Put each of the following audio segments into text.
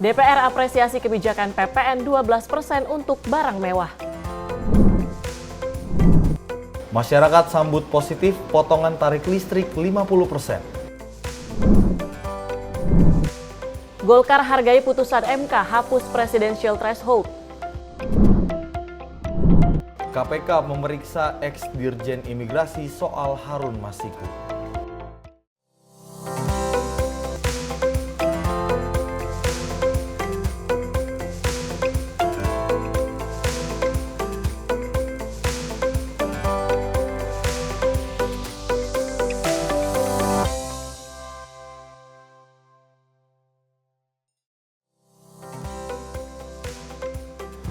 DPR apresiasi kebijakan PPN 12% untuk barang mewah. Masyarakat sambut positif potongan tarif listrik 50%. Golkar hargai putusan MK hapus presidential threshold. KPK memeriksa ex-dirjen imigrasi soal Harun Masiku.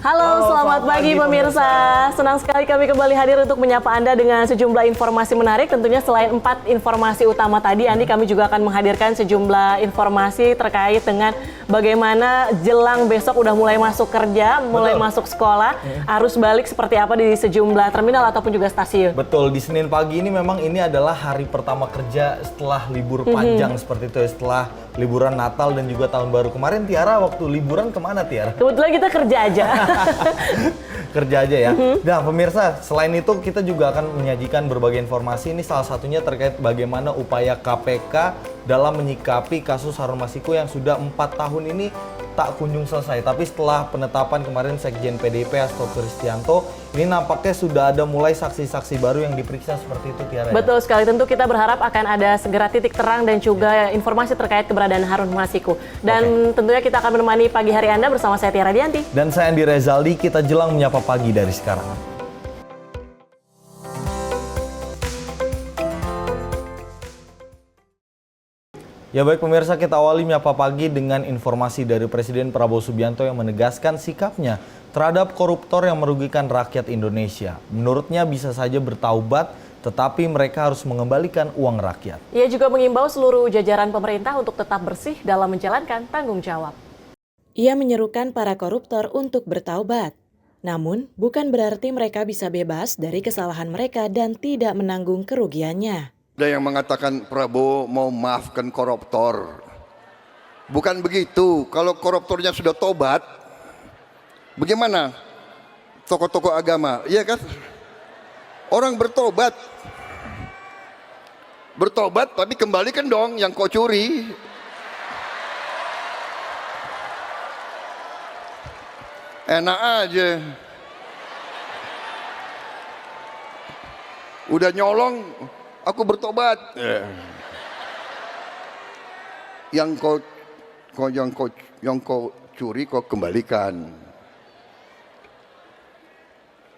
Halo, selamat pagi pemirsa. Senang sekali kami kembali hadir untuk menyapa Anda dengan sejumlah informasi menarik. Tentunya selain 4 informasi utama tadi, Andi, kami juga akan menghadirkan sejumlah informasi terkait dengan bagaimana jelang besok udah mulai masuk kerja, mulai masuk sekolah, arus balik seperti apa di sejumlah terminal ataupun juga stasiun. Betul, di Senin pagi ini memang ini adalah hari pertama kerja setelah libur panjang seperti itu, setelah liburan Natal dan juga Tahun Baru. Kemarin Tiara waktu liburan kemana, Tiara? Kebetulan kita kerja aja. Kerja aja ya. Nah pemirsa, selain itu kita juga akan menyajikan berbagai informasi. Ini salah satunya terkait bagaimana upaya KPK dalam menyikapi kasus Harun Masiku yang sudah 4 tahun ini tak kunjung selesai. Tapi setelah penetapan kemarin Sekjen PDIP Hasto Kristianto, ini nampaknya sudah ada mulai saksi-saksi baru yang diperiksa seperti itu, Tiara. Betul sekali, tentu kita berharap akan ada segera titik terang dan juga informasi terkait keberadaan Harun Masiku. Dan tentunya kita akan menemani pagi hari Anda bersama saya Tiara Dianti. Dan saya Andi Rezaldi, kita jelang menyapa pagi dari sekarang. Ya baik pemirsa, kita awali menyapa pagi dengan informasi dari Presiden Prabowo Subianto yang menegaskan sikapnya terhadap koruptor yang merugikan rakyat Indonesia. Menurutnya bisa saja bertaubat, tetapi mereka harus mengembalikan uang rakyat. Ia juga mengimbau seluruh jajaran pemerintah untuk tetap bersih dalam menjalankan tanggung jawab. Ia menyerukan para koruptor untuk bertaubat. Namun, bukan berarti mereka bisa bebas dari kesalahan mereka dan tidak menanggung kerugiannya. Ada yang mengatakan Prabowo mau maafkan koruptor. Bukan begitu. Kalau koruptornya sudah tobat, bagaimana tokoh-tokoh agama? Iya kan? Orang bertobat. Bertobat tapi kembalikan dong yang kau curi. Enak aja. Udah nyolong, aku bertobat. Yang kau curi kau kembalikan.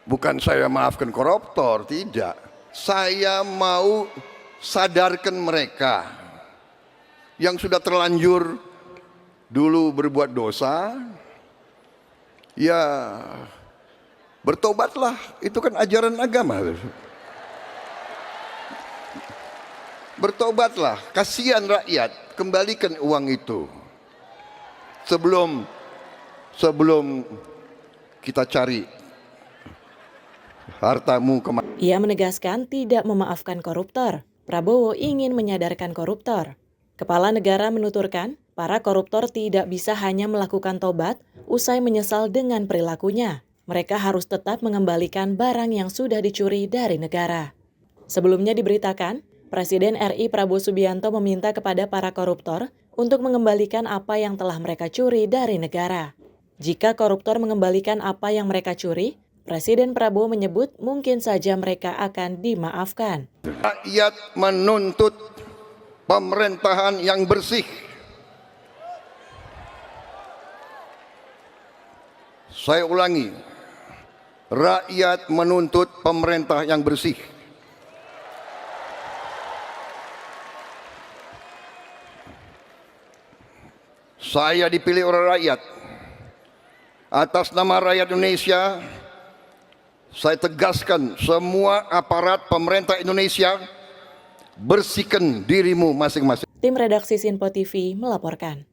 Bukan saya maafkan koruptor, tidak. Saya mau sadarkan mereka yang sudah terlanjur dulu berbuat dosa. Ya, bertobatlah. Itu kan ajaran agama. Bertobatlah, kasihan rakyat, kembalikan uang itu. Sebelum kita cari hartamu kemana. Ia menegaskan tidak memaafkan koruptor. Prabowo ingin menyadarkan koruptor. Kepala negara menuturkan, para koruptor tidak bisa hanya melakukan tobat usai menyesal dengan perilakunya. Mereka harus tetap mengembalikan barang yang sudah dicuri dari negara. Sebelumnya diberitakan, Presiden RI Prabowo Subianto meminta kepada para koruptor untuk mengembalikan apa yang telah mereka curi dari negara. Jika koruptor mengembalikan apa yang mereka curi, Presiden Prabowo menyebut mungkin saja mereka akan dimaafkan. Rakyat menuntut pemerintahan yang bersih. Saya ulangi, rakyat menuntut pemerintah yang bersih. Saya dipilih oleh rakyat. Atas nama rakyat Indonesia, saya tegaskan semua aparat pemerintah Indonesia, bersihkan dirimu masing-masing. Tim redaksi Sinpo TV melaporkan.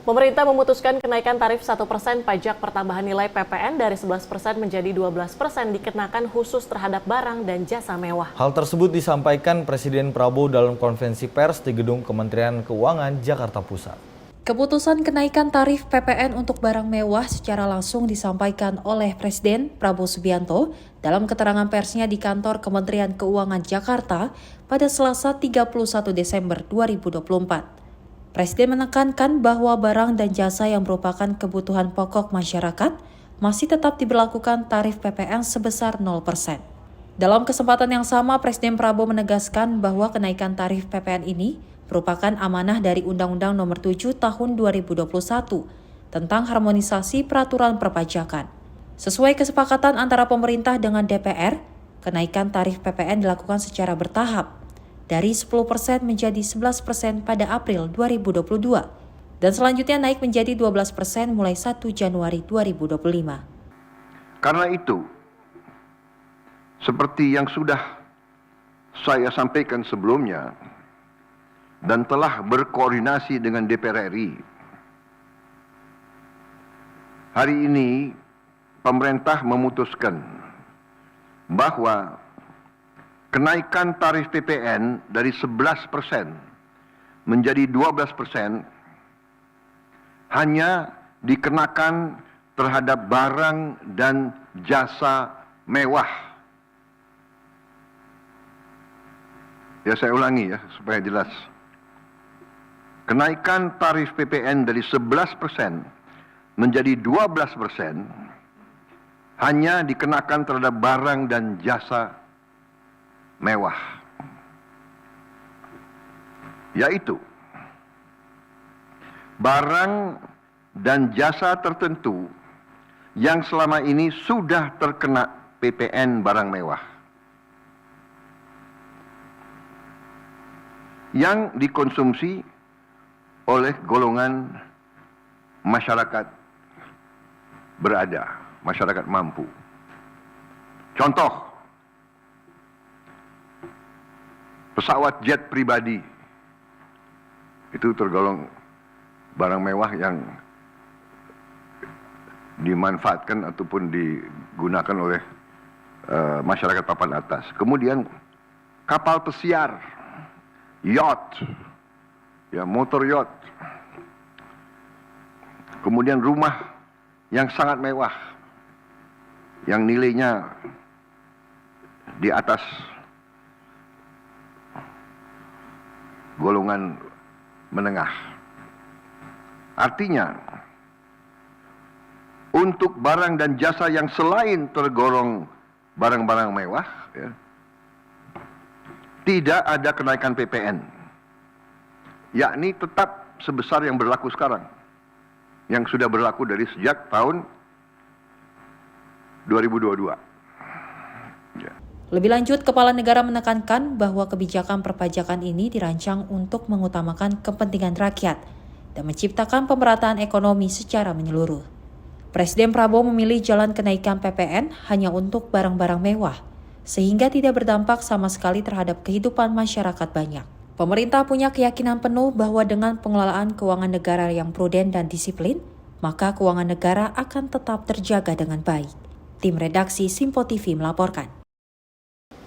Pemerintah memutuskan kenaikan tarif 1% pajak pertambahan nilai PPN dari 11% menjadi 12% dikenakan khusus terhadap barang dan jasa mewah. Hal tersebut disampaikan Presiden Prabowo dalam konferensi pers di Gedung Kementerian Keuangan, Jakarta Pusat. Keputusan kenaikan tarif PPN untuk barang mewah secara langsung disampaikan oleh Presiden Prabowo Subianto dalam keterangan persnya di kantor Kementerian Keuangan Jakarta pada Selasa 31 Desember 2024. Presiden menekankan bahwa barang dan jasa yang merupakan kebutuhan pokok masyarakat masih tetap diberlakukan tarif PPN sebesar 0%. Dalam kesempatan yang sama, Presiden Prabowo menegaskan bahwa kenaikan tarif PPN ini merupakan amanah dari Undang-Undang Nomor 7 Tahun 2021 tentang harmonisasi peraturan perpajakan. Sesuai kesepakatan antara pemerintah dengan DPR, kenaikan tarif PPN dilakukan secara bertahap dari 10% menjadi 11% pada April 2022 dan selanjutnya naik menjadi 12% mulai 1 Januari 2025. Karena itu, seperti yang sudah saya sampaikan sebelumnya, dan telah berkoordinasi dengan DPR RI. Hari ini pemerintah memutuskan bahwa kenaikan tarif PPN dari 11% menjadi 12% hanya dikenakan terhadap barang dan jasa mewah. Ya, saya ulangi ya supaya jelas. Kenaikan tarif PPN dari 11% menjadi 12% hanya dikenakan terhadap barang dan jasa mewah. Yaitu barang dan jasa tertentu yang selama ini sudah terkena PPN barang mewah, yang dikonsumsi oleh golongan masyarakat berada, masyarakat mampu. Contoh, pesawat jet pribadi itu tergolong barang mewah yang dimanfaatkan ataupun digunakan oleh masyarakat papan atas. Kemudian kapal pesiar, yacht, ya, motor yacht. Kemudian rumah yang sangat mewah, yang nilainya di atas golongan menengah. Artinya, untuk barang dan jasa yang selain tergolong barang-barang mewah, ya, tidak ada kenaikan PPN, yakni tetap sebesar yang berlaku sekarang, yang sudah berlaku dari sejak tahun 2022. Ya. Lebih lanjut, Kepala Negara menekankan bahwa kebijakan perpajakan ini dirancang untuk mengutamakan kepentingan rakyat dan menciptakan pemerataan ekonomi secara menyeluruh. Presiden Prabowo memilih jalan kenaikan PPN hanya untuk barang-barang mewah, sehingga tidak berdampak sama sekali terhadap kehidupan masyarakat banyak. Pemerintah punya keyakinan penuh bahwa dengan pengelolaan keuangan negara yang prudent dan disiplin, maka keuangan negara akan tetap terjaga dengan baik. Tim redaksi Simpo TV melaporkan.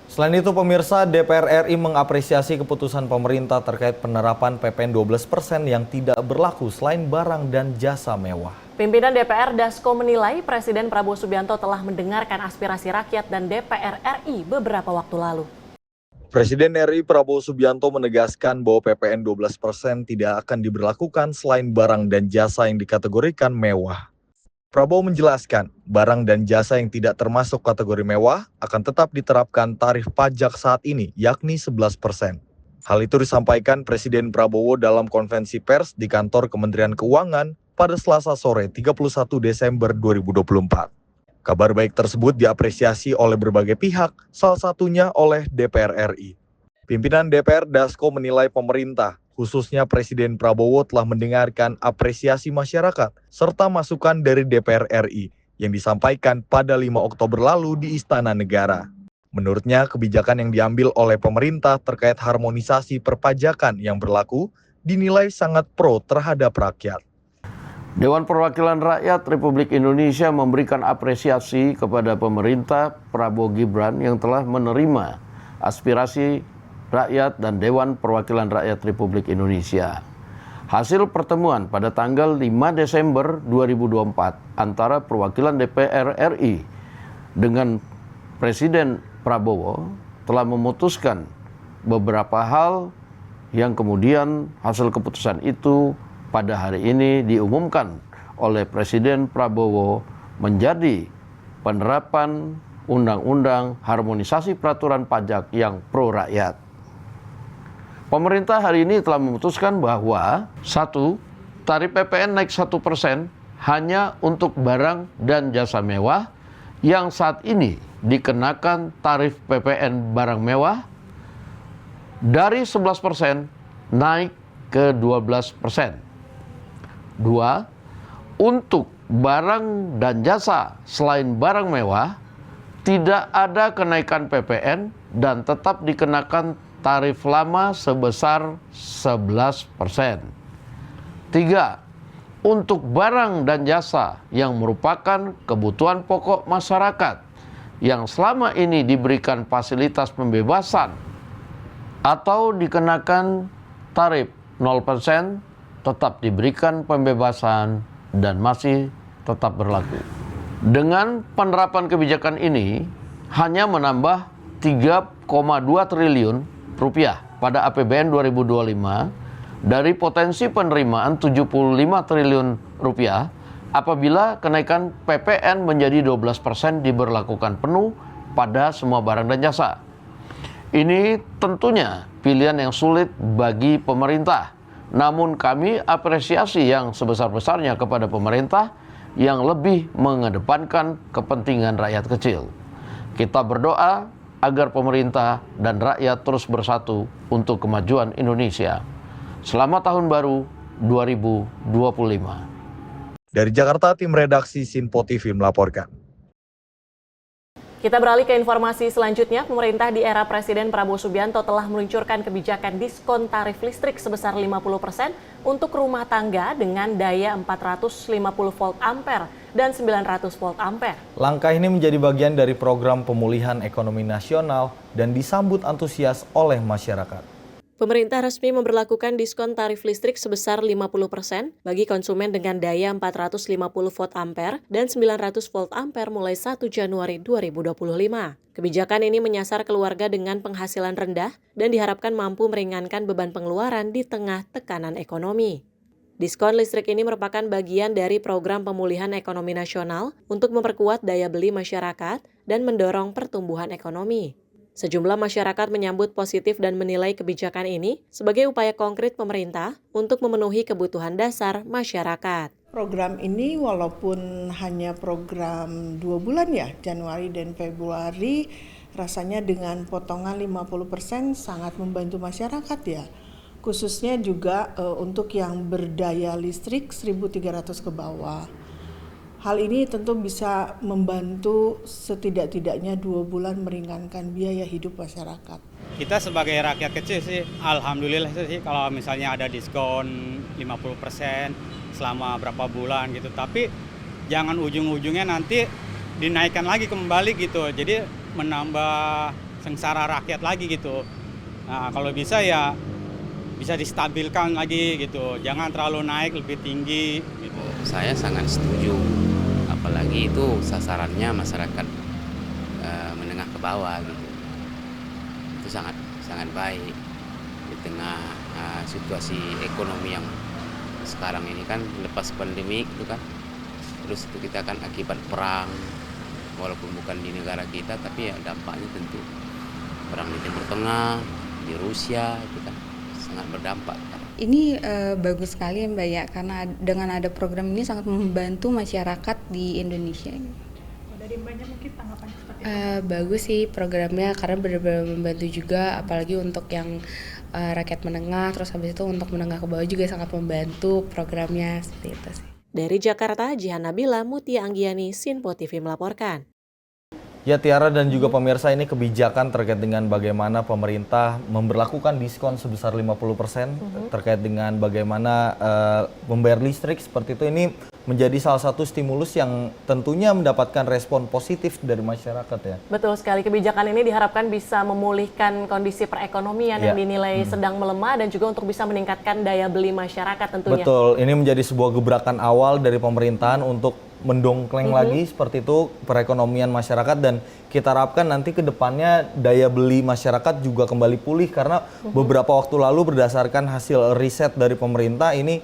Selain itu, pemirsa, DPR RI mengapresiasi keputusan pemerintah terkait penerapan PPN 12% yang tidak berlaku selain barang dan jasa mewah. Pimpinan DPR Dasko menilai Presiden Prabowo Subianto telah mendengarkan aspirasi rakyat dan DPR RI beberapa waktu lalu. Presiden RI Prabowo Subianto menegaskan bahwa PPN 12% tidak akan diberlakukan selain barang dan jasa yang dikategorikan mewah. Prabowo menjelaskan, barang dan jasa yang tidak termasuk kategori mewah akan tetap diterapkan tarif pajak saat ini, yakni 11%. Hal itu disampaikan Presiden Prabowo dalam konferensi pers di kantor Kementerian Keuangan pada Selasa sore 31 Desember 2024. Kabar baik tersebut diapresiasi oleh berbagai pihak, salah satunya oleh DPR RI. Pimpinan DPR Dasko menilai pemerintah, khususnya Presiden Prabowo telah mendengarkan apresiasi masyarakat serta masukan dari DPR RI yang disampaikan pada 5 Oktober lalu di Istana Negara. Menurutnya, kebijakan yang diambil oleh pemerintah terkait harmonisasi perpajakan yang berlaku dinilai sangat pro terhadap rakyat. Dewan Perwakilan Rakyat Republik Indonesia memberikan apresiasi kepada pemerintah Prabowo Gibran yang telah menerima aspirasi rakyat dan Dewan Perwakilan Rakyat Republik Indonesia. Hasil pertemuan pada tanggal 5 Desember 2024 antara perwakilan DPR RI dengan Presiden Prabowo telah memutuskan beberapa hal yang kemudian hasil keputusan itu pada hari ini diumumkan oleh Presiden Prabowo menjadi penerapan Undang-Undang Harmonisasi Peraturan Pajak yang pro rakyat. Pemerintah hari ini telah memutuskan bahwa 1. Tarif PPN naik 1% hanya untuk barang dan jasa mewah yang saat ini dikenakan tarif PPN barang mewah dari 11% naik ke 12%. 2. Untuk barang dan jasa selain barang mewah tidak ada kenaikan PPN dan tetap dikenakan tarif lama sebesar 11%. 3. Untuk barang dan jasa yang merupakan kebutuhan pokok masyarakat yang selama ini diberikan fasilitas pembebasan atau dikenakan tarif 0%, tetap diberikan pembebasan dan masih tetap berlaku. Dengan penerapan kebijakan ini hanya menambah 3,2 triliun rupiah pada APBN 2025 dari potensi penerimaan 75 triliun rupiah apabila kenaikan PPN menjadi 12% diberlakukan penuh pada semua barang dan jasa. Ini tentunya pilihan yang sulit bagi pemerintah. Namun kami apresiasi yang sebesar-besarnya kepada pemerintah yang lebih mengedepankan kepentingan rakyat kecil. Kita berdoa agar pemerintah dan rakyat terus bersatu untuk kemajuan Indonesia. Selamat Tahun Baru 2025. Dari Jakarta, tim redaksi Sinpo TV melaporkan. Kita beralih ke informasi selanjutnya. Pemerintah di era Presiden Prabowo Subianto telah meluncurkan kebijakan diskon tarif listrik sebesar 50% untuk rumah tangga dengan daya 450 volt ampere dan 900 volt ampere. Langkah ini menjadi bagian dari program pemulihan ekonomi nasional dan disambut antusias oleh masyarakat. Pemerintah resmi memberlakukan diskon tarif listrik sebesar 50% bagi konsumen dengan daya 450 volt ampere dan 900 volt ampere mulai 1 Januari 2025. Kebijakan ini menyasar keluarga dengan penghasilan rendah dan diharapkan mampu meringankan beban pengeluaran di tengah tekanan ekonomi. Diskon listrik ini merupakan bagian dari program pemulihan ekonomi nasional untuk memperkuat daya beli masyarakat dan mendorong pertumbuhan ekonomi. Sejumlah masyarakat menyambut positif dan menilai kebijakan ini sebagai upaya konkret pemerintah untuk memenuhi kebutuhan dasar masyarakat. Program ini walaupun hanya program 2 bulan ya, Januari dan Februari, rasanya dengan potongan 50% sangat membantu masyarakat ya. Khususnya juga untuk yang berdaya listrik 1.300 ke bawah. Hal ini tentu bisa membantu setidak-tidaknya 2 bulan meringankan biaya hidup masyarakat. Kita sebagai rakyat kecil sih, alhamdulillah sih kalau misalnya ada diskon 50% selama berapa bulan gitu. Tapi jangan ujung-ujungnya nanti dinaikkan lagi kembali gitu. Jadi menambah sengsara rakyat lagi gitu. Nah kalau bisa ya bisa distabilkan lagi gitu. Jangan terlalu naik lebih tinggi gitu. Saya sangat setuju. Apalagi itu sasarannya masyarakat menengah ke bawah gitu. Itu sangat baik di tengah situasi ekonomi yang sekarang ini kan lepas pandemi itu kan. Terus itu kita kan akibat perang walaupun bukan di negara kita tapi ya dampaknya tentu perang di Timur Tengah, di Rusia itu kan sangat berdampak. Ini bagus sekali Mbak ya, karena dengan ada program ini sangat membantu masyarakat di Indonesia. Dari Mbaknya mungkin tanggapan seperti Bagus sih programnya karena benar-benar membantu juga, apalagi untuk yang rakyat menengah, terus habis itu untuk menengah ke bawah juga sangat membantu programnya seperti itu sih. Dari Jakarta, Jihan Nabila, Mutia Anggiani, Sinpo TV melaporkan. Ya Tiara dan juga pemirsa, ini kebijakan terkait dengan bagaimana pemerintah memberlakukan diskon sebesar 50% terkait dengan bagaimana membayar listrik seperti itu. Ini menjadi salah satu stimulus yang tentunya mendapatkan respon positif dari masyarakat ya. Betul sekali, kebijakan ini diharapkan bisa memulihkan kondisi perekonomian yang dinilai sedang melemah dan juga untuk bisa meningkatkan daya beli masyarakat tentunya. Betul, ini menjadi sebuah gebrakan awal dari pemerintahan untuk mendongkleng lagi seperti itu perekonomian masyarakat, dan kita harapkan nanti ke depannya daya beli masyarakat juga kembali pulih karena beberapa waktu lalu berdasarkan hasil riset dari pemerintah ini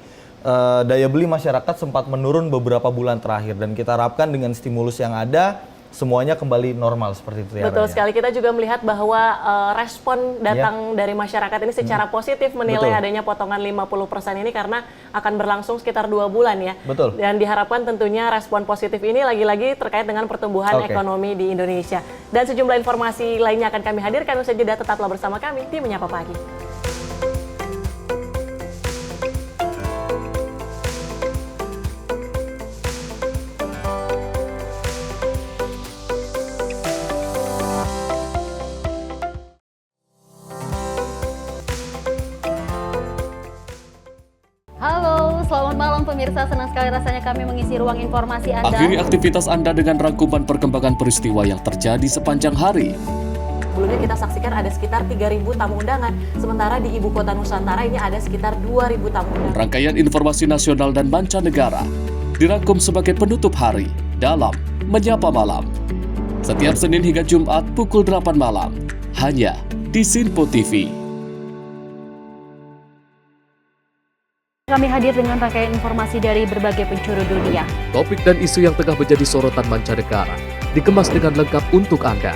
daya beli masyarakat sempat menurun beberapa bulan terakhir, dan kita harapkan dengan stimulus yang ada semuanya kembali normal seperti itu ya. Betul sekali, kita juga melihat bahwa respon datang dari masyarakat ini secara positif menilai adanya potongan 50% ini karena akan berlangsung sekitar 2 bulan ya. Betul. Dan diharapkan tentunya respon positif ini lagi-lagi terkait dengan pertumbuhan ekonomi di Indonesia. Dan sejumlah informasi lainnya akan kami hadirkan usai jeda, tetaplah bersama kami di Menyapa Pagi. Halo, selamat malam pemirsa. Senang sekali rasanya kami mengisi ruang informasi Anda. Akhiri aktivitas Anda dengan rangkuman perkembangan peristiwa yang terjadi sepanjang hari. Sebelumnya kita saksikan ada sekitar 3.000 tamu undangan, sementara di Ibu Kota Nusantara ini ada sekitar 2.000 tamu undangan. Rangkaian informasi nasional dan mancanegara dirangkum sebagai penutup hari dalam Menyapa Malam. Setiap Senin hingga Jumat pukul 8 malam, hanya di Sinpo TV. Kami hadir dengan rangkaian informasi dari berbagai penjuru dunia. Topik dan isu yang tengah menjadi sorotan mancanegara dikemas dengan lengkap untuk Anda.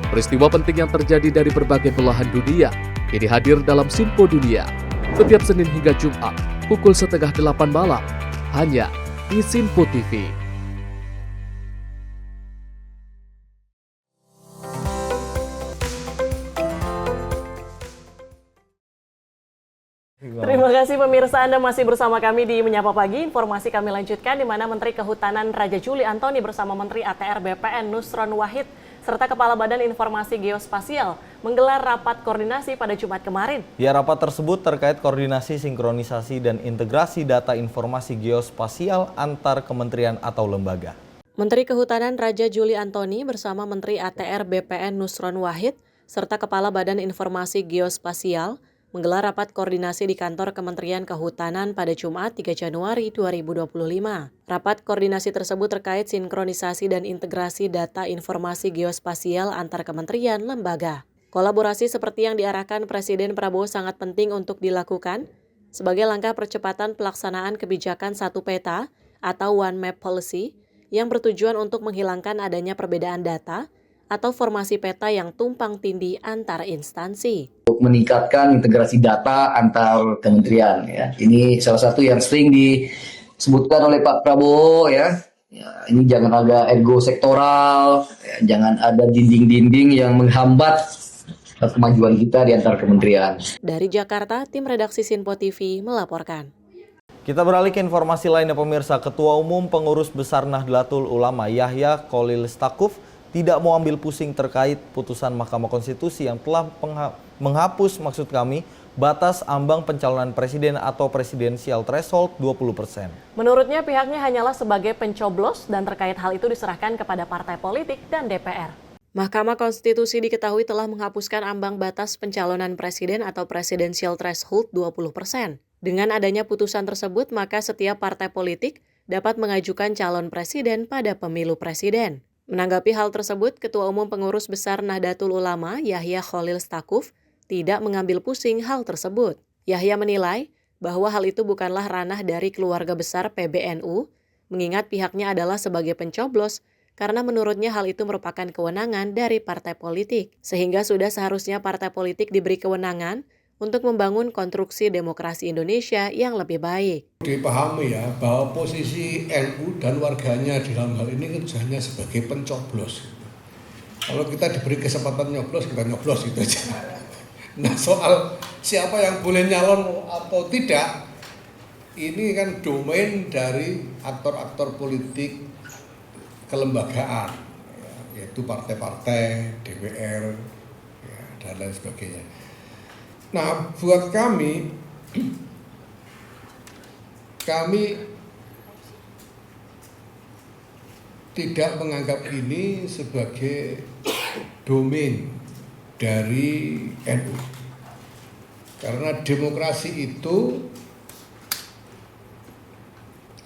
Peristiwa penting yang terjadi dari berbagai belahan dunia kini hadir dalam Sinpo Dunia setiap Senin hingga Jumat pukul 7:30 malam, hanya di Sinpo TV. Terima kasih pemirsa, Anda masih bersama kami di Menyapa Pagi. Informasi kami lanjutkan di mana Menteri Kehutanan Raja Juli Antoni bersama Menteri ATR BPN Nusron Wahid serta Kepala Badan Informasi Geospasial menggelar rapat koordinasi pada Jumat kemarin. Ya, rapat tersebut terkait koordinasi, sinkronisasi, dan integrasi data informasi geospasial antar kementerian atau lembaga. Menteri Kehutanan Raja Juli Antoni bersama Menteri ATR BPN Nusron Wahid serta Kepala Badan Informasi Geospasial menggelar rapat koordinasi di kantor Kementerian Kehutanan pada Jumat 3 Januari 2025. Rapat koordinasi tersebut terkait sinkronisasi dan integrasi data informasi geospasial antar kementerian lembaga. Kolaborasi seperti yang diarahkan Presiden Prabowo sangat penting untuk dilakukan sebagai langkah percepatan pelaksanaan kebijakan satu peta atau One Map Policy yang bertujuan untuk menghilangkan adanya perbedaan data atau formasi peta yang tumpang tindih antar instansi. Untuk meningkatkan integrasi data antar kementerian ya. Ini salah satu yang sering disebutkan oleh Pak Prabowo ya. Ini jangan ada ego sektoral, ya, jangan ada dinding-dinding yang menghambat kemajuan kita di antar kementerian. Dari Jakarta, tim redaksi Sinpo TV melaporkan. Kita beralih ke informasi lainnya pemirsa. Ketua Umum Pengurus Besar Nahdlatul Ulama Yahya Khalil Stakuf tidak mau ambil pusing terkait putusan Mahkamah Konstitusi yang telah menghapus batas ambang pencalonan presiden atau presidensial threshold 20%. Menurutnya pihaknya hanyalah sebagai pencoblos dan terkait hal itu diserahkan kepada partai politik dan DPR. Mahkamah Konstitusi diketahui telah menghapuskan ambang batas pencalonan presiden atau presidensial threshold 20%. Dengan adanya putusan tersebut, maka setiap partai politik dapat mengajukan calon presiden pada pemilu presiden. Menanggapi hal tersebut, Ketua Umum Pengurus Besar Nahdlatul Ulama Yahya Khalil Stakuf tidak mengambil pusing hal tersebut. Yahya menilai bahwa hal itu bukanlah ranah dari keluarga besar PBNU, mengingat pihaknya adalah sebagai pencoblos, karena menurutnya hal itu merupakan kewenangan dari partai politik, sehingga sudah seharusnya partai politik diberi kewenangan untuk membangun konstruksi demokrasi Indonesia yang lebih baik. Dipahami ya bahwa posisi NU dan warganya di dalam hal ini hanya sebagai pencoblos. Kalau kita diberi kesempatan nyoblos, kita nyoblos itu aja. Nah, soal siapa yang boleh nyalon atau tidak, ini kan domain dari aktor-aktor politik kelembagaan, yaitu partai-partai, DPR, dan lain sebagainya. Nah, buat kami tidak menganggap ini sebagai domain dari NU. Karena demokrasi itu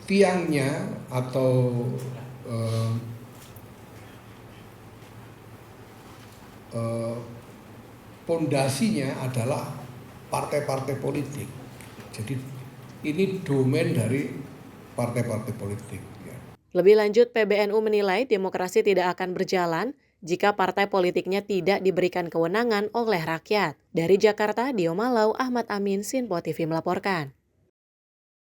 tiangnya atau pondasinya adalah partai-partai politik. Jadi ini domain dari partai-partai politik. Lebih lanjut, PBNU menilai demokrasi tidak akan berjalan jika partai politiknya tidak diberikan kewenangan oleh rakyat. Dari Jakarta, Dio Malau, Ahmad Amin, Sinpo TV melaporkan.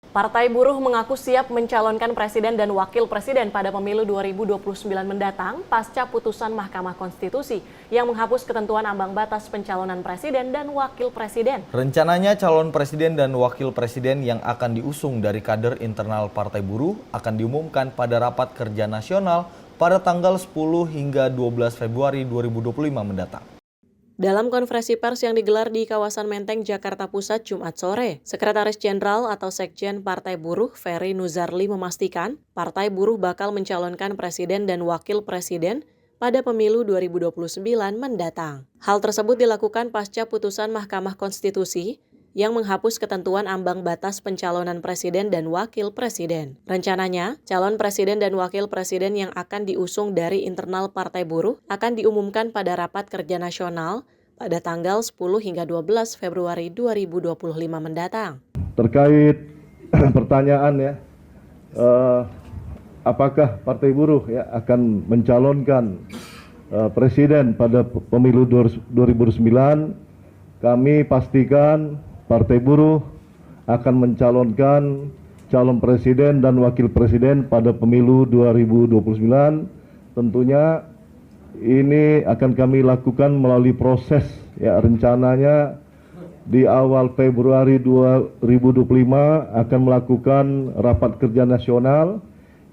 Partai Buruh mengaku siap mencalonkan presiden dan wakil presiden pada pemilu 2029 mendatang pasca putusan Mahkamah Konstitusi yang menghapus ketentuan ambang batas pencalonan presiden dan wakil presiden. Rencananya calon presiden dan wakil presiden yang akan diusung dari kader internal Partai Buruh akan diumumkan pada rapat kerja nasional pada tanggal 10 hingga 12 Februari 2025 mendatang. Dalam konferensi pers yang digelar di kawasan Menteng, Jakarta Pusat, Jumat sore, Sekretaris Jenderal atau Sekjen Partai Buruh, Ferry Nuzarli memastikan Partai Buruh bakal mencalonkan presiden dan wakil presiden pada pemilu 2029 mendatang. Hal tersebut dilakukan pasca putusan Mahkamah Konstitusi yang menghapus ketentuan ambang batas pencalonan presiden dan wakil presiden. Rencananya, calon presiden dan wakil presiden yang akan diusung dari internal Partai Buruh akan diumumkan pada rapat kerja nasional pada tanggal 10 hingga 12 Februari 2025 mendatang. Terkait pertanyaan ya, apakah Partai Buruh ya akan mencalonkan presiden pada pemilu 2009? Kami pastikan Partai Buruh akan mencalonkan calon presiden dan wakil presiden pada pemilu 2029. Tentunya ini akan kami lakukan melalui proses ya, rencananya di awal Februari 2025 akan melakukan rapat kerja nasional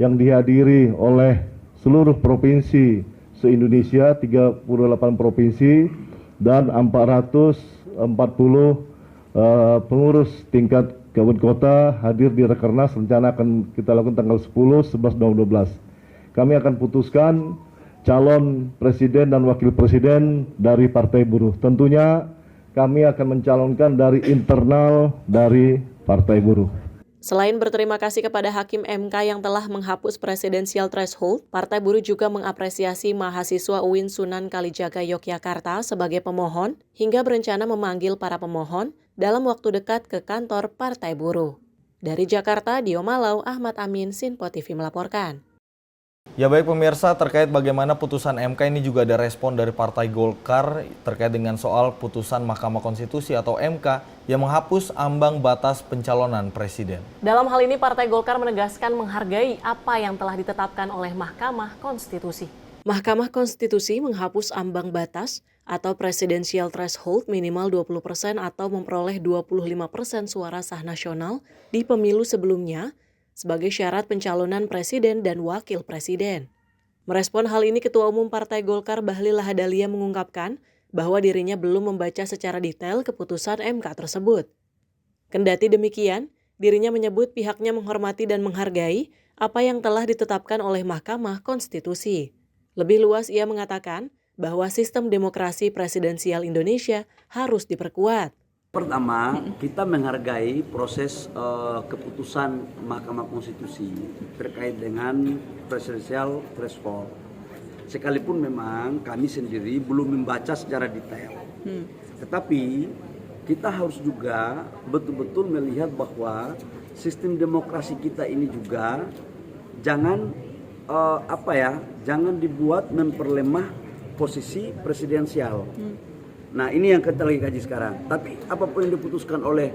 yang dihadiri oleh seluruh provinsi se-Indonesia, 38 provinsi dan 440 pengurus tingkat kabupaten kota hadir di Rakernas. Rencana akan kita lakukan tanggal 10, 11, dan 12. Kami akan putuskan calon presiden dan wakil presiden dari Partai Buruh. Tentunya kami akan mencalonkan dari internal dari Partai Buruh. Selain berterima kasih kepada Hakim MK yang telah menghapus presidensial threshold, Partai Buruh juga mengapresiasi mahasiswa UIN Sunan Kalijaga Yogyakarta sebagai pemohon hingga berencana memanggil para pemohon dalam waktu dekat ke kantor Partai Buruh. Dari Jakarta, Dio Malau, Ahmad Amin, Sinpo TV melaporkan. Ya baik pemirsa, terkait bagaimana putusan MK ini juga ada respon dari Partai Golkar terkait dengan soal putusan Mahkamah Konstitusi atau MK yang menghapus ambang batas pencalonan presiden. Dalam hal ini Partai Golkar menegaskan menghargai apa yang telah ditetapkan oleh Mahkamah Konstitusi. Mahkamah Konstitusi menghapus ambang batas atau presidensial threshold minimal 20% atau memperoleh 25% suara sah nasional di pemilu sebelumnya sebagai syarat pencalonan presiden dan wakil presiden. Merespon hal ini, Ketua Umum Partai Golkar Bahlil Lahadalia mengungkapkan bahwa dirinya belum membaca secara detail keputusan MK tersebut. Kendati demikian, dirinya menyebut pihaknya menghormati dan menghargai apa yang telah ditetapkan oleh Mahkamah Konstitusi. Lebih luas, ia mengatakan bahwa sistem demokrasi presidensial Indonesia harus diperkuat. Pertama, kita menghargai proses keputusan Mahkamah Konstitusi terkait dengan presidensial threshold. Sekalipun memang kami sendiri belum membaca secara detail. Tetapi kita harus juga betul-betul melihat bahwa sistem demokrasi kita ini juga jangan jangan dibuat memperlemah posisi presidensial. Nah ini yang kita lagi kaji sekarang. Tapi apapun yang diputuskan oleh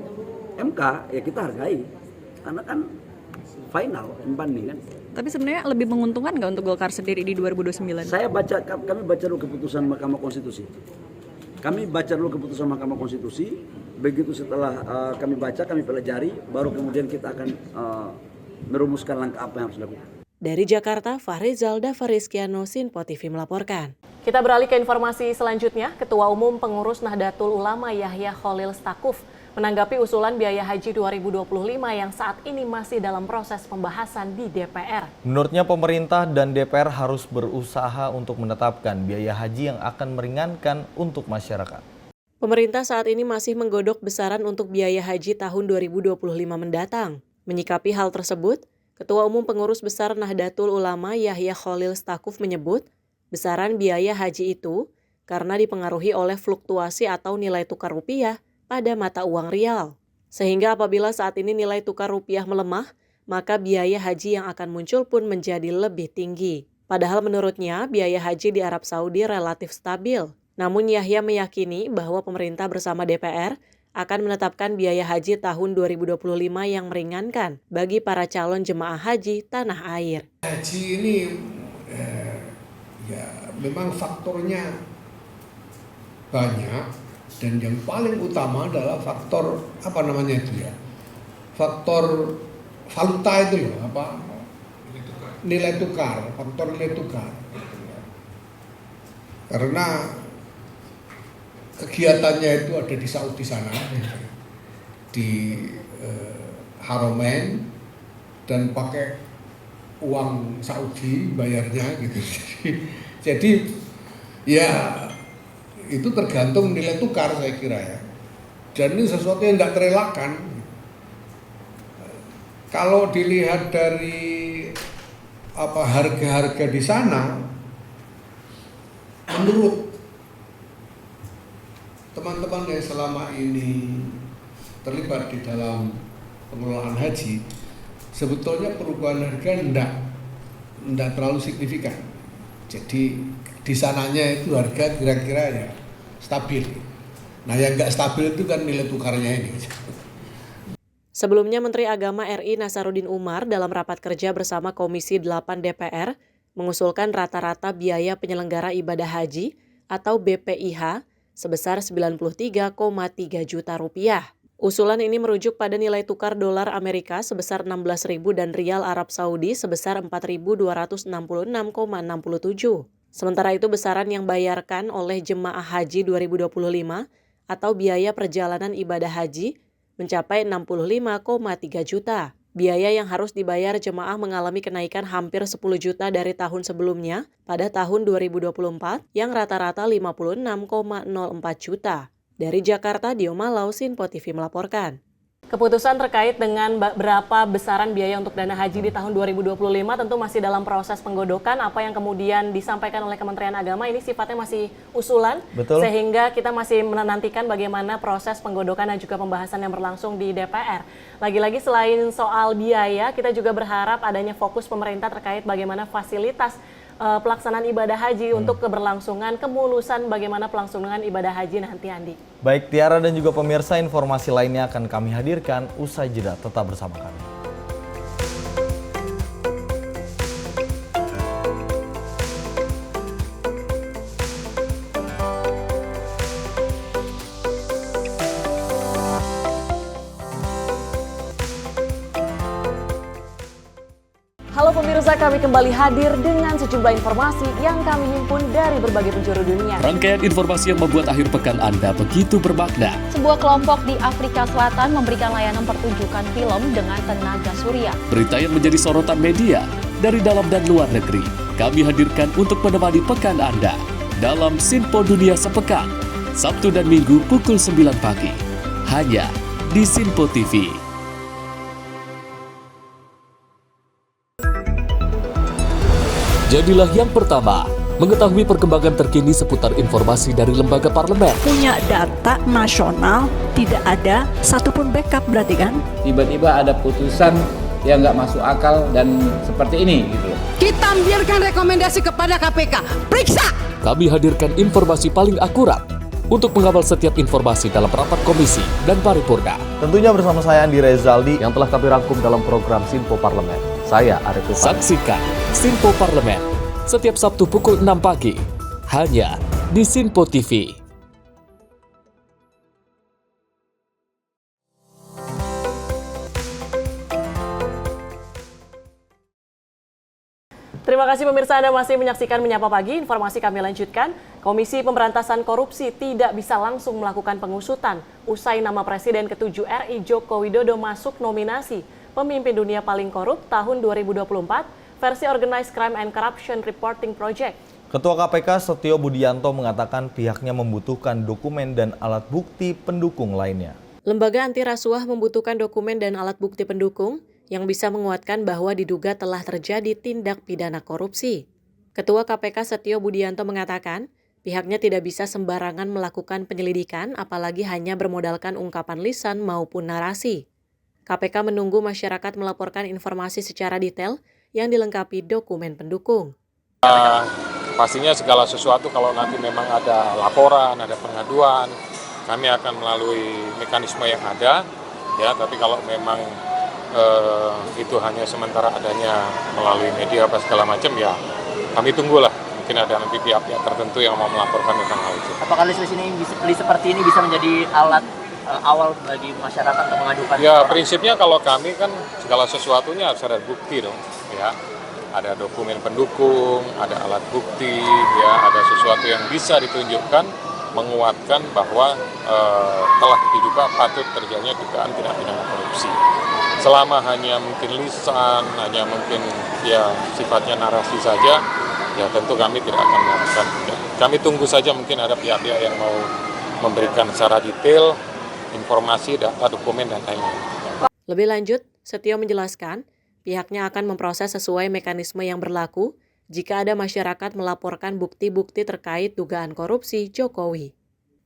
MK ya kita hargai. Karena kan final, banding kan. Tapi sebenarnya lebih menguntungkan nggak untuk Golkar sendiri di 2029? Kami baca dulu keputusan Mahkamah Konstitusi. Begitu setelah kami baca, kami pelajari, baru kemudian kita akan merumuskan langkah apa yang harus dilakukan. Dari Jakarta, Fahrizal Dafarizkiano, Sinpo TV melaporkan. Kita beralih ke informasi selanjutnya. Ketua Umum Pengurus Nahdlatul Ulama Yahya Khalil Stakuf menanggapi usulan biaya haji 2025 yang saat ini masih dalam proses pembahasan di DPR. Menurutnya pemerintah dan DPR harus berusaha untuk menetapkan biaya haji yang akan meringankan untuk masyarakat. Pemerintah saat ini masih menggodok besaran untuk biaya haji tahun 2025 mendatang. Menyikapi hal tersebut, Ketua Umum Pengurus Besar Nahdlatul Ulama Yahya Khalil Stakuf menyebut, besaran biaya haji itu karena dipengaruhi oleh fluktuasi atau nilai tukar rupiah pada mata uang rial. Sehingga apabila saat ini nilai tukar rupiah melemah, maka biaya haji yang akan muncul pun menjadi lebih tinggi. Padahal menurutnya biaya haji di Arab Saudi relatif stabil. Namun Yahya meyakini bahwa pemerintah bersama DPR akan menetapkan biaya haji tahun 2025 yang meringankan bagi para calon jemaah haji tanah air. Haji ini ya memang faktornya banyak dan yang paling utama adalah faktor faktor valuta itu loh, nilai tukar, faktor nilai tukar. Karena kegiatannya itu ada di Saudi sana, di Haramain, dan pakai uang Saudi bayarnya gitu. Jadi ya itu tergantung nilai tukar saya kira ya. Dan ini sesuatu yang tidak terelakkan. Kalau dilihat dari harga-harga di sana, menurut teman-teman yang selama ini terlibat di dalam pengelolaan haji, sebetulnya perubahan harga tidak terlalu signifikan. Jadi di sananya itu harga kira-kira ya stabil. Nah yang nggak stabil itu kan nilai tukarnya ini. Sebelumnya Menteri Agama RI Nasaruddin Umar dalam rapat kerja bersama Komisi 8 DPR mengusulkan rata-rata biaya penyelenggara ibadah haji atau BPIH sebesar 93,3 juta rupiah. Usulan ini merujuk pada nilai tukar dolar Amerika sebesar 16.000 dan rial Arab Saudi sebesar 4.266,67. Sementara itu besaran yang bayarkan oleh jemaah haji 2025 atau biaya perjalanan ibadah haji mencapai 65,3 juta. Biaya yang harus dibayar jemaah mengalami kenaikan hampir 10 juta dari tahun sebelumnya pada tahun 2024 yang rata-rata 56,04 juta. Dari Jakarta, Dio Malau, Sinpo TV melaporkan. Keputusan terkait dengan berapa besaran biaya untuk dana haji di tahun 2025 tentu masih dalam proses penggodokan. Apa yang kemudian disampaikan oleh Kementerian Agama ini sifatnya masih usulan. Betul. Sehingga kita masih menantikan bagaimana proses penggodokan dan juga pembahasan yang berlangsung di DPR. Lagi-lagi selain soal biaya, kita juga berharap adanya fokus pemerintah terkait bagaimana fasilitas pelaksanaan ibadah haji untuk keberlangsungan, kemulusan bagaimana pelaksanaan ibadah haji nanti, Andi. Baik Tiara dan juga pemirsa, informasi lainnya akan kami hadirkan usai jeda. Tetap bersama kami. Halo pemirsa, kami kembali hadir dengan sejumlah informasi yang kami himpun dari berbagai penjuru dunia. Rangkaian informasi yang membuat akhir pekan Anda begitu bermakna. Sebuah kelompok di Afrika Selatan memberikan layanan pertunjukan film dengan tenaga surya. Berita yang menjadi sorotan media dari dalam dan luar negeri, kami hadirkan untuk menemani pekan Anda dalam Sinpo Dunia Sepekan, Sabtu dan Minggu pukul 9 pagi, hanya di Sinpo TV. Jadilah yang pertama mengetahui perkembangan terkini seputar informasi dari lembaga parlemen. Punya data nasional, tidak ada satupun backup berarti kan? Tiba-tiba ada putusan yang nggak masuk akal dan seperti ini gitu. Kita biarkan rekomendasi kepada KPK, periksa! Kami hadirkan informasi paling akurat untuk mengawal setiap informasi dalam rapat komisi dan paripurna. Tentunya bersama saya Andi Rezaldi yang telah kami rangkum dalam program Sinpo Parlemen. Saya Arif Rifan. Saksikan Sinpo Parlemen setiap Sabtu pukul 6 pagi hanya di Sinpo TV. Terima kasih pemirsa, Anda masih menyaksikan Menyapa Pagi. Informasi kami lanjutkan. Komisi Pemberantasan Korupsi tidak bisa langsung melakukan pengusutan usai nama Presiden ke-7 RI Joko Widodo masuk nominasi Pemimpin Dunia Paling Korup tahun 2024 versi Organized Crime and Corruption Reporting Project. Ketua KPK Setio Budianto mengatakan pihaknya membutuhkan dokumen dan alat bukti pendukung lainnya. Lembaga anti rasuah membutuhkan dokumen dan alat bukti pendukung yang bisa menguatkan bahwa diduga telah terjadi tindak pidana korupsi. Ketua KPK Setio Budianto mengatakan, pihaknya tidak bisa sembarangan melakukan penyelidikan apalagi hanya bermodalkan ungkapan lisan maupun narasi. KPK menunggu masyarakat melaporkan informasi secara detail yang dilengkapi dokumen pendukung. Pastinya segala sesuatu kalau nanti memang ada laporan, ada pengaduan, kami akan melalui mekanisme yang ada, ya. Tapi kalau memang itu hanya sementara adanya melalui media apa segala macam, ya kami tunggulah. Mungkin ada nanti pihak-pihak tertentu yang mau melaporkan tentang hal itu. Apakah list seperti ini bisa menjadi alat awal bagi masyarakat untuk mengadukan? Ya, prinsipnya kalau kami kan segala sesuatunya harus ada bukti dong, ya. Ada dokumen pendukung, ada alat bukti, ya, ada sesuatu yang bisa ditunjukkan menguatkan bahwa telah diduga patut terjadinya dugaan tindak pidana korupsi. Selama hanya mungkin lisan, hanya mungkin ya sifatnya narasi saja, ya tentu kami tidak akan melakukan. Kami tunggu saja mungkin ada pihak-pihak yang mau memberikan secara detail informasi, data, dokumen, dan lain-lain. Lebih lanjut, Setio menjelaskan, pihaknya akan memproses sesuai mekanisme yang berlaku jika ada masyarakat melaporkan bukti-bukti terkait dugaan korupsi Jokowi.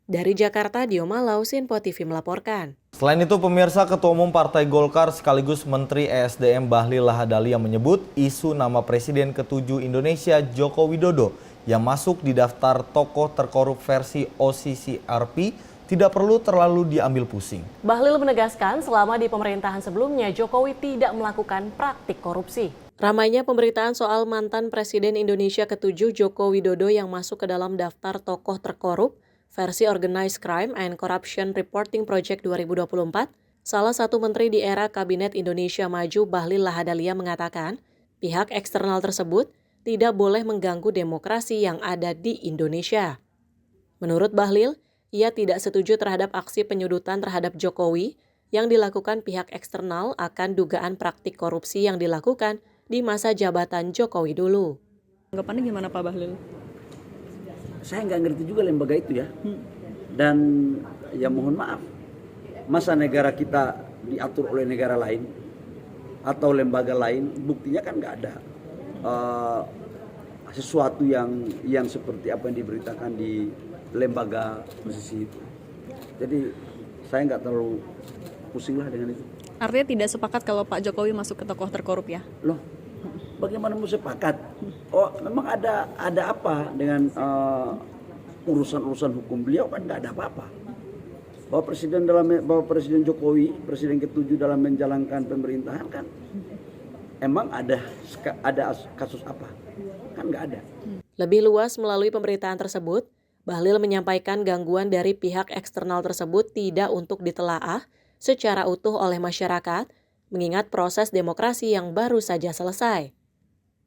Dari Jakarta, Dio Malau, Sinpo TV melaporkan. Selain itu, pemirsa, Ketua Umum Partai Golkar sekaligus Menteri ESDM Bahlil Lahadalia menyebut isu nama Presiden ke-7 Indonesia Joko Widodo yang masuk di daftar tokoh terkorup versi OCCRP tidak perlu terlalu diambil pusing. Bahlil menegaskan selama di pemerintahan sebelumnya Jokowi tidak melakukan praktik korupsi. Ramainya pemberitaan soal mantan Presiden Indonesia ke-7 Joko Widodo yang masuk ke dalam daftar tokoh terkorup versi Organized Crime and Corruption Reporting Project 2024, salah satu menteri di era Kabinet Indonesia Maju Bahlil Lahadalia mengatakan, pihak eksternal tersebut tidak boleh mengganggu demokrasi yang ada di Indonesia. Menurut Bahlil, ia tidak setuju terhadap aksi penyudutan terhadap Jokowi yang dilakukan pihak eksternal akan dugaan praktik korupsi yang dilakukan di masa jabatan Jokowi dulu. Anggapannya gimana Pak Bahlil? Saya nggak ngerti juga lembaga itu ya. Dan ya mohon maaf, masa negara kita diatur oleh negara lain atau lembaga lain, buktinya kan nggak ada sesuatu yang seperti apa yang diberitakan di lembaga posisi itu. Jadi saya nggak terlalu pusing lah dengan itu. Artinya tidak sepakat kalau Pak Jokowi masuk ke tokoh terkorup ya? Loh, bagaimana mau sepakat? Oh, memang ada apa dengan urusan-urusan hukum beliau kan nggak ada apa-apa. Bahwa Presiden Jokowi, Presiden ke-7 dalam menjalankan pemerintahan kan, emang ada kasus apa? Kan nggak ada. Lebih luas melalui pemberitaan tersebut, Bahlil menyampaikan gangguan dari pihak eksternal tersebut tidak untuk ditelaah secara utuh oleh masyarakat, mengingat proses demokrasi yang baru saja selesai.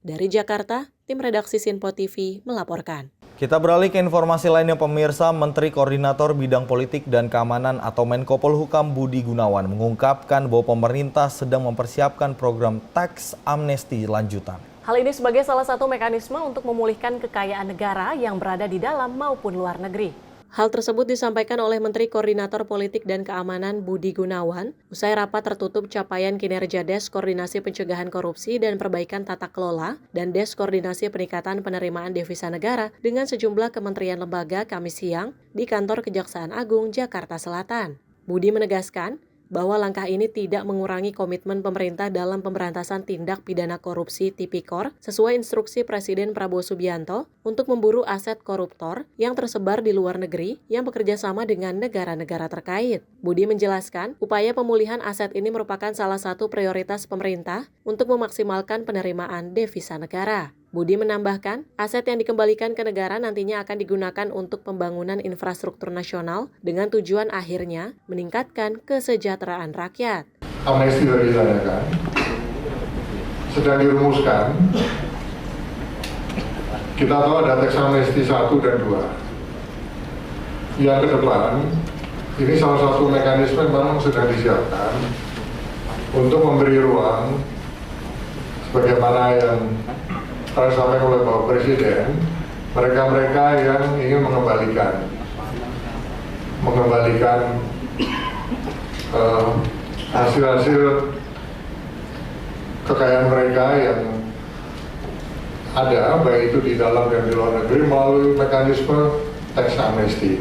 Dari Jakarta, tim redaksi Sinpo TV melaporkan. Kita beralih ke informasi lainnya, pemirsa. Menteri Koordinator Bidang Politik dan Keamanan atau Menko Polhukam Budi Gunawan mengungkapkan bahwa pemerintah sedang mempersiapkan program tax amnesti lanjutan. Hal ini sebagai salah satu mekanisme untuk memulihkan kekayaan negara yang berada di dalam maupun luar negeri. Hal tersebut disampaikan oleh Menteri Koordinator Politik dan Keamanan Budi Gunawan usai rapat tertutup capaian kinerja Des Koordinasi Pencegahan Korupsi dan Perbaikan Tata Kelola dan Des Koordinasi Peningkatan Penerimaan Devisa Negara dengan sejumlah kementerian lembaga Kamis siang di Kantor Kejaksaan Agung Jakarta Selatan. Budi menegaskan bahwa langkah ini tidak mengurangi komitmen pemerintah dalam pemberantasan tindak pidana korupsi Tipikor sesuai instruksi Presiden Prabowo Subianto untuk memburu aset koruptor yang tersebar di luar negeri yang bekerja sama dengan negara-negara terkait. Budi menjelaskan, upaya pemulihan aset ini merupakan salah satu prioritas pemerintah untuk memaksimalkan penerimaan devisa negara. Budi menambahkan, aset yang dikembalikan ke negara nantinya akan digunakan untuk pembangunan infrastruktur nasional dengan tujuan akhirnya meningkatkan kesejahteraan rakyat. Amnesti sudah dilakukan, sedang dirumuskan kita tahu ada tax amnesty 1 dan 2. Yang ke depan, ini salah satu mekanisme memang sudah disiapkan untuk memberi ruang sebagaimana yang telah disampaikan oleh Bapak Presiden, mereka-mereka yang ingin mengembalikan hasil-hasil kekayaan mereka yang ada, baik itu di dalam dan di luar negeri, melalui mekanisme tax amnesty.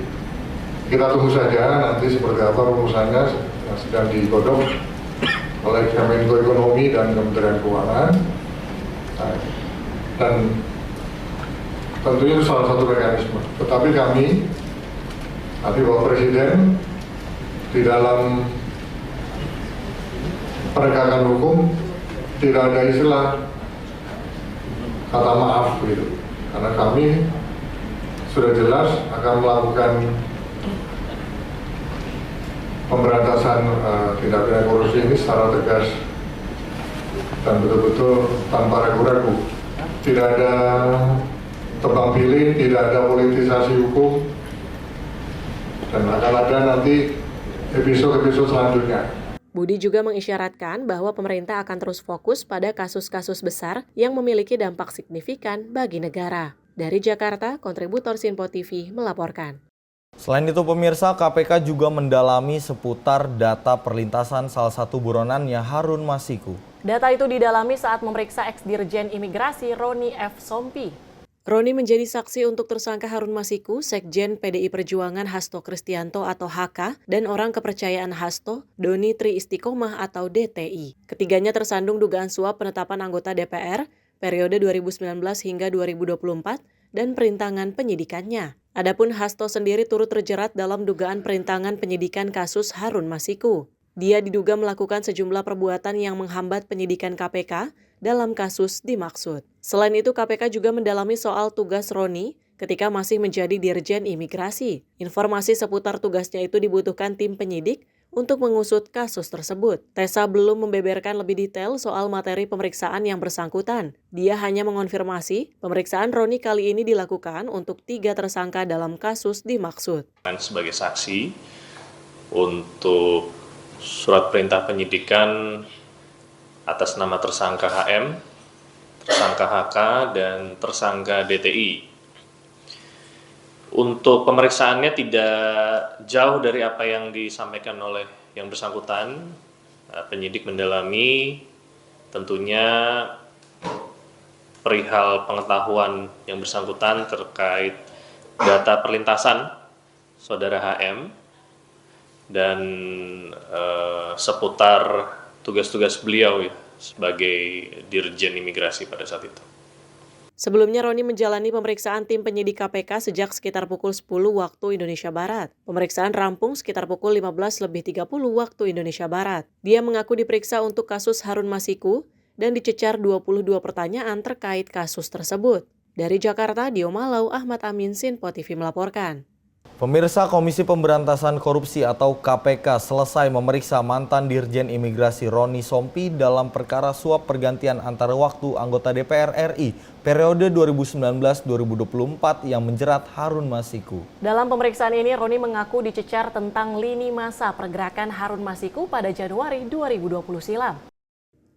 Kita tunggu saja nanti seperti apa rumusannya yang sedang digodok oleh Kemenko Ekonomi dan Kementerian Keuangan. Nah, dan tentunya itu salah satu mekanisme. Tetapi kami, nanti Bapak Presiden, di dalam penegakan hukum tidak ada istilah kata maaf gitu, karena kami sudah jelas akan melakukan pemberantasan tindak pidana korupsi ini secara tegas dan betul-betul tanpa ragu-ragu. Tidak ada tebang pilih, tidak ada politisasi hukum, dan akan ada nanti episode-episode selanjutnya. Budi juga mengisyaratkan bahwa pemerintah akan terus fokus pada kasus-kasus besar yang memiliki dampak signifikan bagi negara. Dari Jakarta, kontributor Sinpo TV melaporkan. Selain itu pemirsa, KPK juga mendalami seputar data perlintasan salah satu buronannya Harun Masiku. Data itu didalami saat memeriksa ex-Dirjen Imigrasi Roni F. Sompi. Roni menjadi saksi untuk tersangka Harun Masiku, Sekjen PDI Perjuangan Hasto Kristianto atau HK, dan orang kepercayaan Hasto, Doni Tri Istiqomah atau DTI. Ketiganya tersandung dugaan suap penetapan anggota DPR periode 2019 hingga 2024 dan perintangan penyidikannya. Adapun Hasto sendiri turut terjerat dalam dugaan perintangan penyidikan kasus Harun Masiku. Dia diduga melakukan sejumlah perbuatan yang menghambat penyidikan KPK dalam kasus dimaksud. Selain itu, KPK juga mendalami soal tugas Roni ketika masih menjadi Dirjen Imigrasi. Informasi seputar tugasnya itu dibutuhkan tim penyidik untuk mengusut kasus tersebut. Tessa belum membeberkan lebih detail soal materi pemeriksaan yang bersangkutan. Dia hanya mengonfirmasi pemeriksaan Roni kali ini dilakukan untuk 3 tersangka dalam kasus dimaksud. Sebagai saksi untuk surat perintah penyidikan atas nama tersangka HM, tersangka HK, dan tersangka DTI. Untuk pemeriksaannya tidak jauh dari apa yang disampaikan oleh yang bersangkutan. Penyidik mendalami tentunya perihal pengetahuan yang bersangkutan terkait data perlintasan saudara HM dan seputar tugas-tugas beliau ya, sebagai Dirjen Imigrasi pada saat itu. Sebelumnya Roni menjalani pemeriksaan tim penyidik KPK sejak sekitar pukul 10 waktu Indonesia Barat. Pemeriksaan rampung sekitar pukul 15.30 waktu Indonesia Barat. Dia mengaku diperiksa untuk kasus Harun Masiku dan dicecar 22 pertanyaan terkait kasus tersebut. Dari Jakarta, Dio Malau, Ahmad Amin, Sinpo TV melaporkan. Pemirsa, Komisi Pemberantasan Korupsi atau KPK selesai memeriksa mantan Dirjen Imigrasi Roni Sompi dalam perkara suap pergantian antara waktu anggota DPR RI periode 2019-2024 yang menjerat Harun Masiku. Dalam pemeriksaan ini, Roni mengaku dicecar tentang lini masa pergerakan Harun Masiku pada Januari 2020 silam.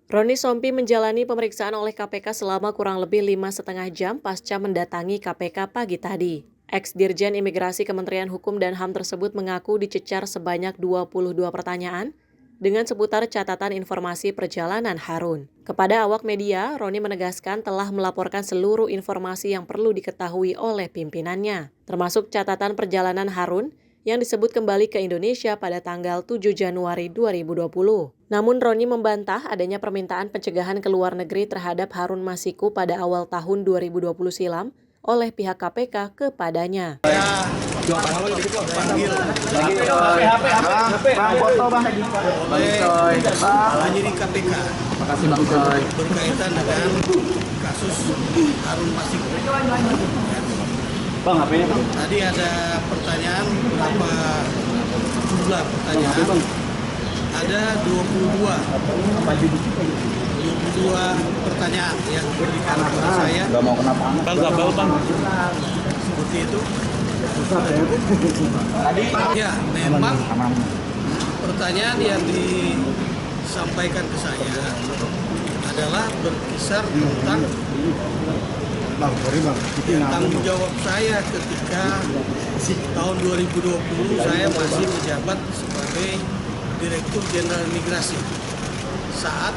Roni Sompi menjalani pemeriksaan oleh KPK selama kurang lebih 5,5 jam pasca mendatangi KPK pagi tadi. Ex-Dirjen Imigrasi Kementerian Hukum dan HAM tersebut mengaku dicecar sebanyak 22 pertanyaan dengan seputar catatan informasi perjalanan Harun. Kepada awak media, Roni menegaskan telah melaporkan seluruh informasi yang perlu diketahui oleh pimpinannya, termasuk catatan perjalanan Harun yang disebut kembali ke Indonesia pada tanggal 7 Januari 2020. Namun Roni membantah adanya permintaan pencegahan ke luar negeri terhadap Harun Masiku pada awal tahun 2020 silam oleh pihak KPK kepadanya. Berkaitan dengan kasus Harun Masiku. Bang, HP-nya Bang. Tadi ada pertanyaan, berapa jumlah pertanyaan? Ada 22. 22 pertanyaan yang diberikan kepada saya. Nggak mau kenapa? Bang. Seperti itu. Ya, memang pertanyaan yang disampaikan ke saya adalah berkisar tentang tanggung jawab saya ketika tahun 2020 saya masih menjabat sebagai Direktur Jenderal Imigrasi saat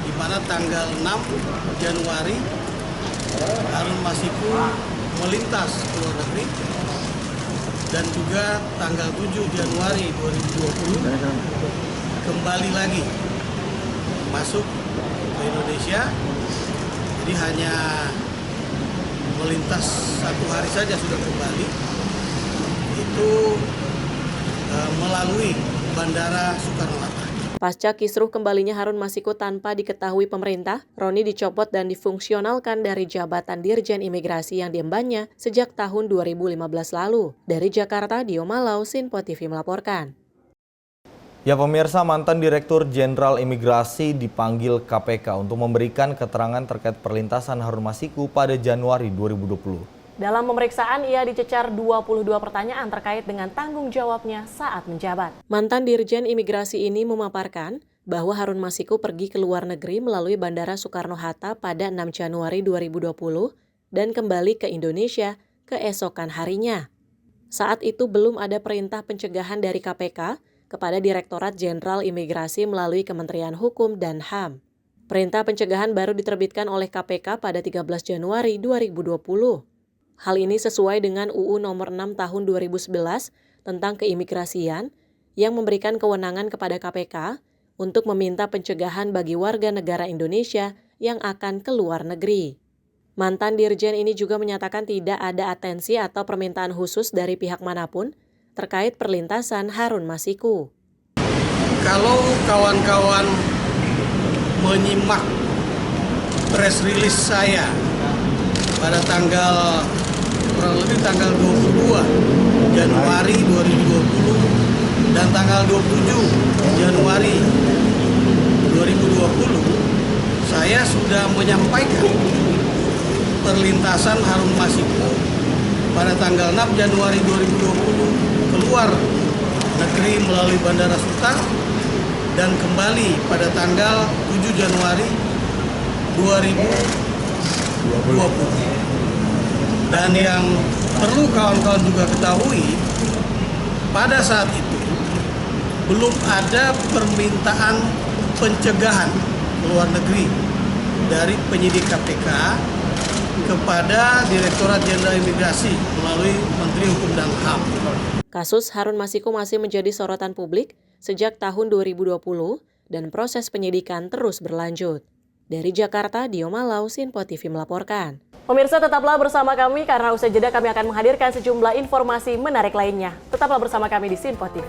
di mana tanggal 6 Januari Harun Masiku melintas ke luar negeri dan juga tanggal 7 Januari 2020 kembali lagi masuk ke Indonesia. Jadi hanya melintas 1 hari saja sudah kembali, itu melalui Bandara Soekarno-Hatta. Pasca kisruh kembalinya Harun Masiku tanpa diketahui pemerintah, Roni dicopot dan difungsionalkan dari jabatan Dirjen Imigrasi yang diembannya sejak tahun 2015 lalu. Dari Jakarta, Dio Malau, Sinpo TV melaporkan. Ya pemirsa, mantan Direktur Jenderal Imigrasi dipanggil KPK untuk memberikan keterangan terkait perlintasan Harun Masiku pada Januari 2020. Dalam pemeriksaan, ia dicecar 22 pertanyaan terkait dengan tanggung jawabnya saat menjabat. Mantan Dirjen Imigrasi ini memaparkan bahwa Harun Masiku pergi ke luar negeri melalui Bandara Soekarno-Hatta pada 6 Januari 2020 dan kembali ke Indonesia keesokan harinya. Saat itu belum ada perintah pencegahan dari KPK kepada Direktorat Jenderal Imigrasi melalui Kementerian Hukum dan HAM. Perintah pencegahan baru diterbitkan oleh KPK pada 13 Januari 2020. Hal ini sesuai dengan UU Nomor 6 Tahun 2011 tentang keimigrasian yang memberikan kewenangan kepada KPK untuk meminta pencegahan bagi warga negara Indonesia yang akan ke luar negeri. Mantan Dirjen ini juga menyatakan tidak ada atensi atau permintaan khusus dari pihak manapun terkait perlintasan Harun Masiku. Kalau kawan-kawan menyimak press release saya pada kurang lebih tanggal 22 Januari 2020 dan tanggal 27 Januari 2020, saya sudah menyampaikan perlintasan Harun Masiku pada tanggal 6 Januari 2020 keluar negeri melalui Bandara Suta dan kembali pada tanggal 7 Januari 2020. Dan yang perlu kawan-kawan juga ketahui, pada saat itu belum ada permintaan pencegahan ke luar negeri dari penyidik KPK kepada Direktorat Jenderal Imigrasi melalui Menteri Hukum dan HAM. Kasus Harun Masiku masih menjadi sorotan publik sejak tahun 2020 dan proses penyidikan terus berlanjut. Dari Jakarta, Dio Malau, Sinpo TV melaporkan. Pemirsa, tetaplah bersama kami karena usai jeda kami akan menghadirkan sejumlah informasi menarik lainnya. Tetaplah bersama kami di Sinpo TV.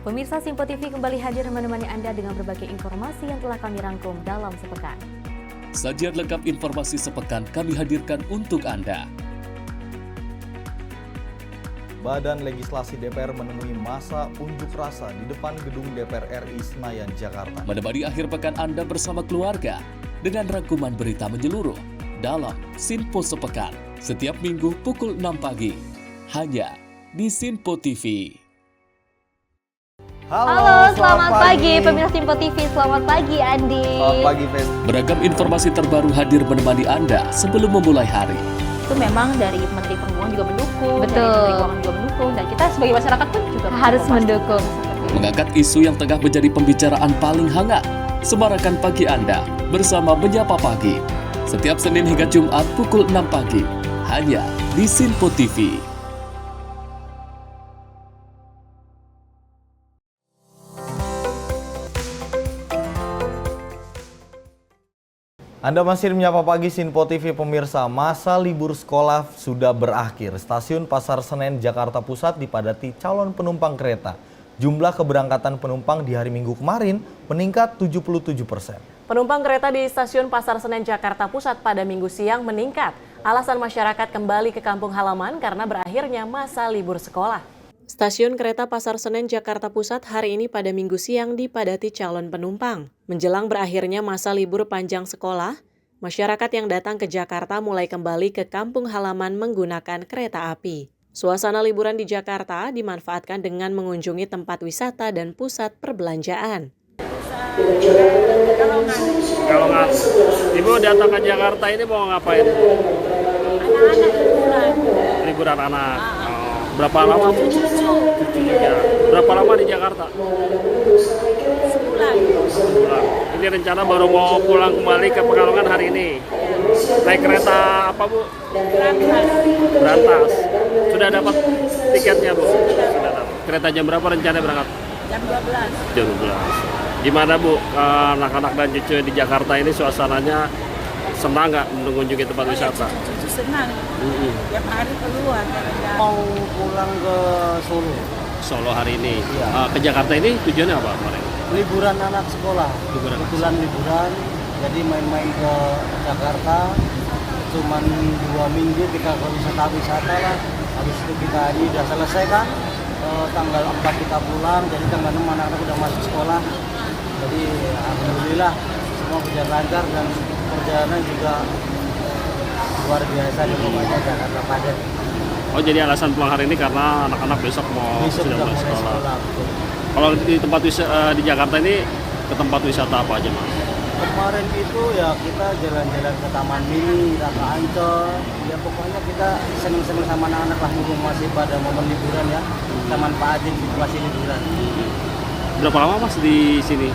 Pemirsa, Sinpo TV kembali hadir menemani Anda dengan berbagai informasi yang telah kami rangkum dalam sepekan. Sajian lengkap informasi sepekan kami hadirkan untuk Anda. Badan Legislasi DPR menemui masa unjuk rasa di depan gedung DPR RI Senayan, Jakarta. Menemani akhir pekan Anda bersama keluarga dengan rangkuman berita menyeluruh dalam Sinpo Sepekan setiap minggu pukul 6 pagi hanya di Sinpo TV. Halo, selamat pagi pemirsa Sinpo TV. Selamat pagi Andi. Selamat pagi, Fen. Beragam informasi terbaru hadir menemani Anda sebelum memulai hari. Itu memang dari Menteri Perhubungan juga mendukung, Betul. dari Menteri Keuangan juga mendukung, dan kita sebagai masyarakat pun juga Harus mendukung. Mengangkat isu yang tengah menjadi pembicaraan paling hangat. Semarakan pagi Anda bersama Menyapa Pagi. Setiap Senin hingga Jumat pukul 6 pagi hanya di Sinpo TV. Anda masih menyapa pagi Sinpo TV pemirsa. Masa libur sekolah sudah berakhir. Stasiun Pasar Senen Jakarta Pusat dipadati calon penumpang kereta. jumlah keberangkatan penumpang di hari Minggu kemarin meningkat 77%. Penumpang kereta di stasiun Pasar Senen Jakarta Pusat pada Minggu siang meningkat. Alasan masyarakat kembali ke kampung halaman karena berakhirnya masa libur sekolah. Stasiun kereta Pasar Senen Jakarta Pusat hari ini pada Minggu siang dipadati calon penumpang. Menjelang berakhirnya masa libur panjang sekolah, masyarakat yang datang ke Jakarta mulai kembali ke kampung halaman menggunakan kereta api. Suasana liburan di Jakarta dimanfaatkan dengan mengunjungi tempat wisata dan pusat perbelanjaan. Kalau nggak, Ibu datang ke Jakarta ini mau ngapain? Anak-anak liburan anak. Oh, berapa lama? Cucu juga. Berapa lama di Jakarta? Sebulan. Ini rencana baru mau pulang kembali ke Pekalongan hari ini. Naik kereta apa, Bu? Berantas. Sudah dapat tiketnya, Bu? Sudah dapat. Kereta jam berapa rencana berangkat? Jam 12. Jam 12. Gimana, Bu, anak-anak dan cucu di Jakarta ini suasananya senang nggak mengunjungi tempat wisata? Cucu senang. Tiap hari keluar. Mau pulang ke Solo. Solo hari ini. Ke Jakarta ini tujuannya apa kemarin? Liburan anak sekolah. Kebetulan liburan, jadi main-main ke Jakarta. Cuman 2 minggu kita ke wisata lah. Habis itu kita ini udah selesai kan. Tanggal 4 kita pulang, jadi tanggal 6 anak-anak udah masuk sekolah. Jadi alhamdulillah semua berjalan lancar dan perjalanan juga luar biasa di pokoknya Jakarta padat. Oh, jadi alasan pulang hari ini karena anak-anak besok sudah mulai sekolah. Kalau di tempat di Jakarta ini ke tempat wisata apa aja, Mas? Kemarin itu ya kita jalan-jalan ke Taman Mini, ke Ancol. Ya pokoknya kita seneng-seneng sama anak-anak lah, mumpung masih pada momen liburan ya. Kita manfaatin situasi liburan. Berapa lama, Mas, di sini?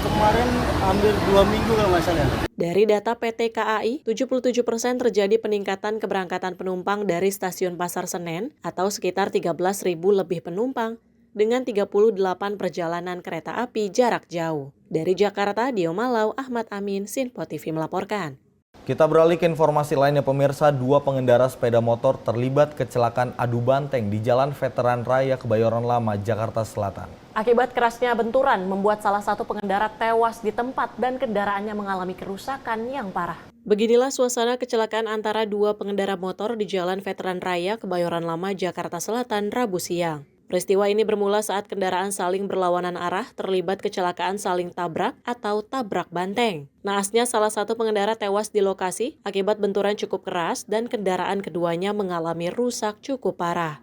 Kemarin hampir 2 minggu kalau nggak salah. Dari data PT KAI, 77% terjadi peningkatan keberangkatan penumpang dari stasiun Pasar Senen atau sekitar 13.000 lebih penumpang dengan 38 perjalanan kereta api jarak jauh. Dari Jakarta, Dio Malau, Ahmad Amin, Sinpo TV melaporkan. Kita beralih ke informasi lainnya, pemirsa. 2 pengendara sepeda motor terlibat kecelakaan adu banteng di Jalan Veteran Raya Kebayoran Lama, Jakarta Selatan. Akibat kerasnya benturan membuat salah satu pengendara tewas di tempat dan kendaraannya mengalami kerusakan yang parah. Beginilah suasana kecelakaan antara 2 pengendara motor di Jalan Veteran Raya Kebayoran Lama, Jakarta Selatan, Rabu siang. Peristiwa ini bermula saat kendaraan saling berlawanan arah terlibat kecelakaan saling tabrak atau tabrak banteng. Naasnya salah satu pengendara tewas di lokasi akibat benturan cukup keras dan kendaraan keduanya mengalami rusak cukup parah.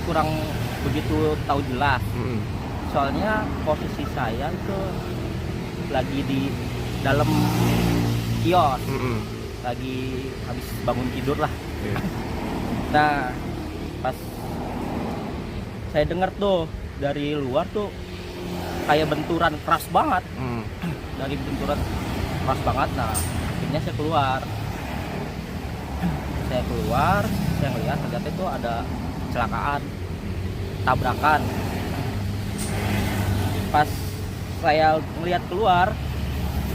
Kurang begitu tahu jelas. Soalnya posisi saya itu lagi di dalam kios. Lagi habis bangun tidur lah. Nah, pas saya dengar tuh dari luar tuh kayak benturan keras banget. Dari benturan keras banget. Nah, akhirnya saya keluar. Saya ngeliat ternyata itu ada kecelakaan, tabrakan. Pas saya ngeliat keluar,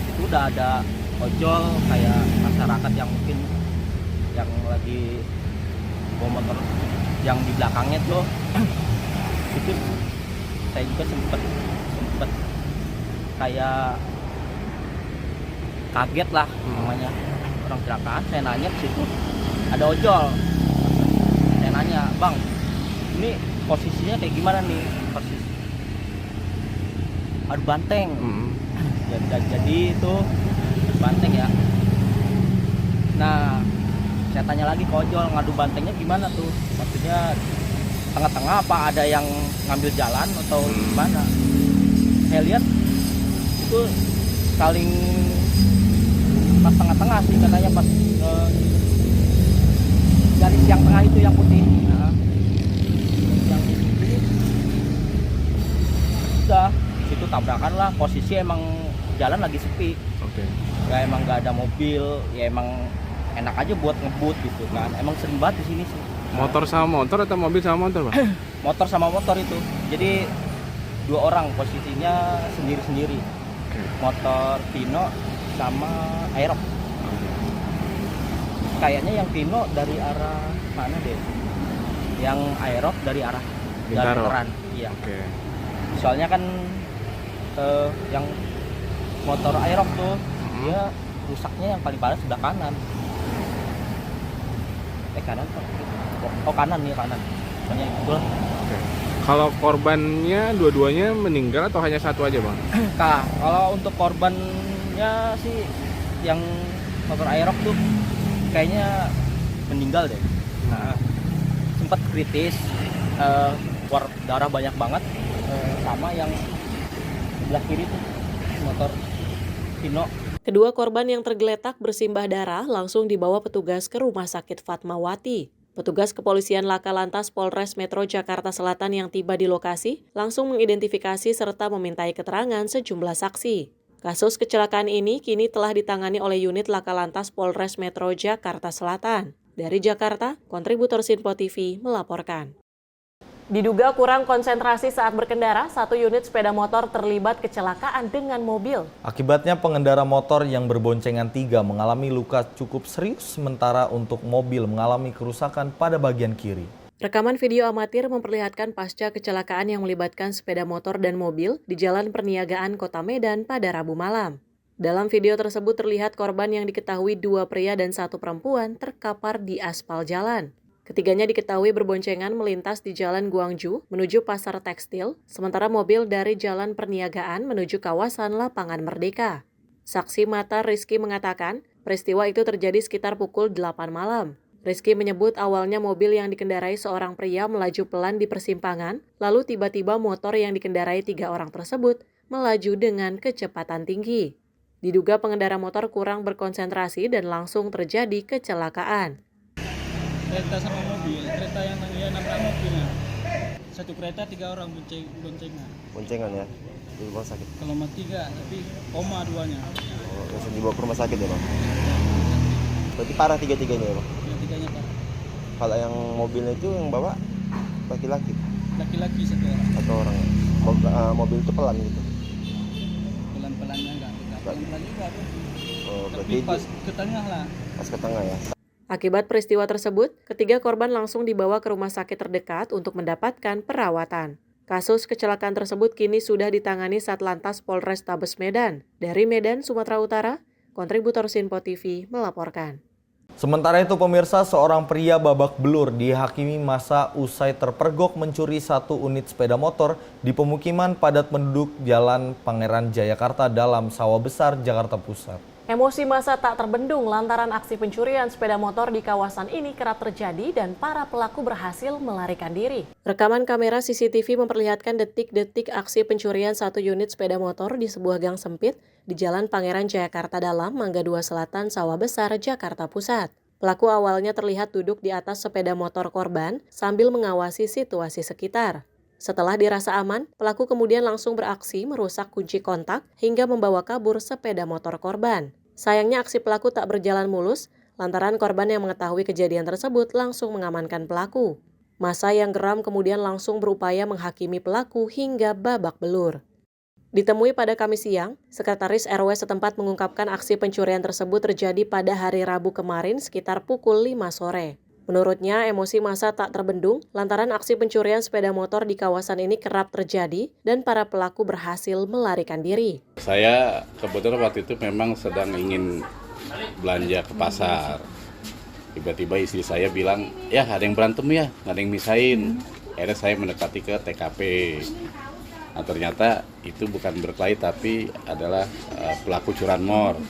itu udah ada ojol kayak masyarakat yang mungkin yang lagi bawa motor yang di belakangnya tuh. Itu saya juga sempet kayak kaget lah namanya orang kecelakaan. Saya nanya ke situ ada ojol, saya nanya, "Bang, ini posisinya kayak gimana nih?" Posisi adu banteng. Jadi itu banteng ya. Nah, saya tanya lagi ke ojol, ngadu bantengnya gimana tuh? Maksudnya tengah-tengah apa ada yang ngambil jalan atau gimana? Saya lihat itu saling pas tengah-tengah sih katanya, pas garis yang tengah itu yang putih. Nah, yang ini udah itu tabrakan lah. Posisi emang jalan lagi sepi. Ya emang nggak ada mobil, ya emang enak aja buat ngebut gitu kan. Emang sering banget di sini sih. Motor sama motor atau mobil sama motor, Pak? Motor sama motor itu. Jadi 2 orang posisinya sendiri-sendiri. Motor Pino sama Aerox. Kayaknya yang Pino dari arah mana deh? Yang Aerox dari arah Bintaro. Veteran. Iya. soalnya kan yang motor Aerox tuh dia rusaknya yang paling parah sebelah kanan. Kanan Pak. Oh kanan nih, kanan. Soalnya itu lah. Kalau korbannya dua-duanya meninggal atau hanya satu aja, Bang? Kalau untuk korbannya sih yang motor Aerox tuh kayaknya meninggal deh. Nah, sempat kritis, keluar darah banyak banget, sama yang sebelah kiri tuh motor Hino. Kedua korban yang tergeletak bersimbah darah langsung dibawa petugas ke Rumah Sakit Fatmawati. Petugas kepolisian Laka Lantas Polres Metro Jakarta Selatan yang tiba di lokasi langsung mengidentifikasi serta memintai keterangan sejumlah saksi. Kasus kecelakaan ini kini telah ditangani oleh unit Laka Lantas Polres Metro Jakarta Selatan. Dari Jakarta, kontributor Sinpo TV melaporkan. Diduga kurang konsentrasi saat berkendara, satu unit sepeda motor terlibat kecelakaan dengan mobil. Akibatnya pengendara motor yang berboncengan 3 mengalami luka cukup serius, sementara untuk mobil mengalami kerusakan pada bagian kiri. Rekaman video amatir memperlihatkan pasca kecelakaan yang melibatkan sepeda motor dan mobil di Jalan Perniagaan Kota Medan pada Rabu malam. Dalam video tersebut terlihat korban yang diketahui 2 pria dan 1 perempuan terkapar di aspal jalan. Ketiganya diketahui berboncengan melintas di Jalan Guangju menuju Pasar Tekstil, sementara mobil dari Jalan Perniagaan menuju kawasan Lapangan Merdeka. Saksi mata Rizky mengatakan, peristiwa itu terjadi sekitar pukul 8 malam. Rizky menyebut awalnya mobil yang dikendarai seorang pria melaju pelan di persimpangan, lalu tiba-tiba motor yang dikendarai 3 orang tersebut melaju dengan kecepatan tinggi. Diduga pengendara motor kurang berkonsentrasi dan langsung terjadi kecelakaan. Kereta sama mobil, kereta yang nabrak mobilnya. Satu kereta 3 orang boncengan. Boncengan ya, di rumah sakit. Kalau mah 3, tapi koma 2-nya. Oh, langsung dibawa ke rumah sakit ya Bang? Berarti parah 3-3-nya ya Bang? 3-3-nya parah. Kalau yang mobilnya itu yang bawa laki-laki? Laki-laki 1 orang. 1 orang ya? Mobil itu pelan gitu? Pelan-pelannya enggak pelan juga tuh. Oh, tapi pas ke tengah lah. Pas ke tengah ya? Akibat peristiwa tersebut, ketiga korban langsung dibawa ke rumah sakit terdekat untuk mendapatkan perawatan. Kasus kecelakaan tersebut kini sudah ditangani Satlantas Polrestabes Medan. Dari Medan, Sumatera Utara, kontributor Sinpo TV melaporkan. Sementara itu pemirsa, seorang pria babak belur dihakimi masa usai terpergok mencuri 1 unit sepeda motor di pemukiman padat penduduk Jalan Pangeran Jayakarta dalam Sawah Besar, Jakarta Pusat. Emosi massa tak terbendung lantaran aksi pencurian sepeda motor di kawasan ini kerap terjadi dan para pelaku berhasil melarikan diri. Rekaman kamera CCTV memperlihatkan detik-detik aksi pencurian 1 unit sepeda motor di sebuah gang sempit di Jalan Pangeran Jayakarta Dalam, Mangga 2 Selatan, Sawah Besar, Jakarta Pusat. Pelaku awalnya terlihat duduk di atas sepeda motor korban sambil mengawasi situasi sekitar. Setelah dirasa aman, pelaku kemudian langsung beraksi merusak kunci kontak hingga membawa kabur sepeda motor korban. Sayangnya aksi pelaku tak berjalan mulus, lantaran korban yang mengetahui kejadian tersebut langsung mengamankan pelaku. Massa yang geram kemudian langsung berupaya menghakimi pelaku hingga babak belur. Ditemui pada Kamis siang, Sekretaris RW setempat mengungkapkan aksi pencurian tersebut terjadi pada hari Rabu kemarin sekitar pukul 5 sore. Menurutnya, emosi massa tak terbendung lantaran aksi pencurian sepeda motor di kawasan ini kerap terjadi dan para pelaku berhasil melarikan diri. Saya kebetulan waktu itu memang sedang ingin belanja ke pasar. Tiba-tiba istri saya bilang, ya ada yang berantem ya, ada yang misahin. Akhirnya saya mendekati ke TKP. Nah, ternyata itu bukan berkelahi tapi adalah pelaku curanmor.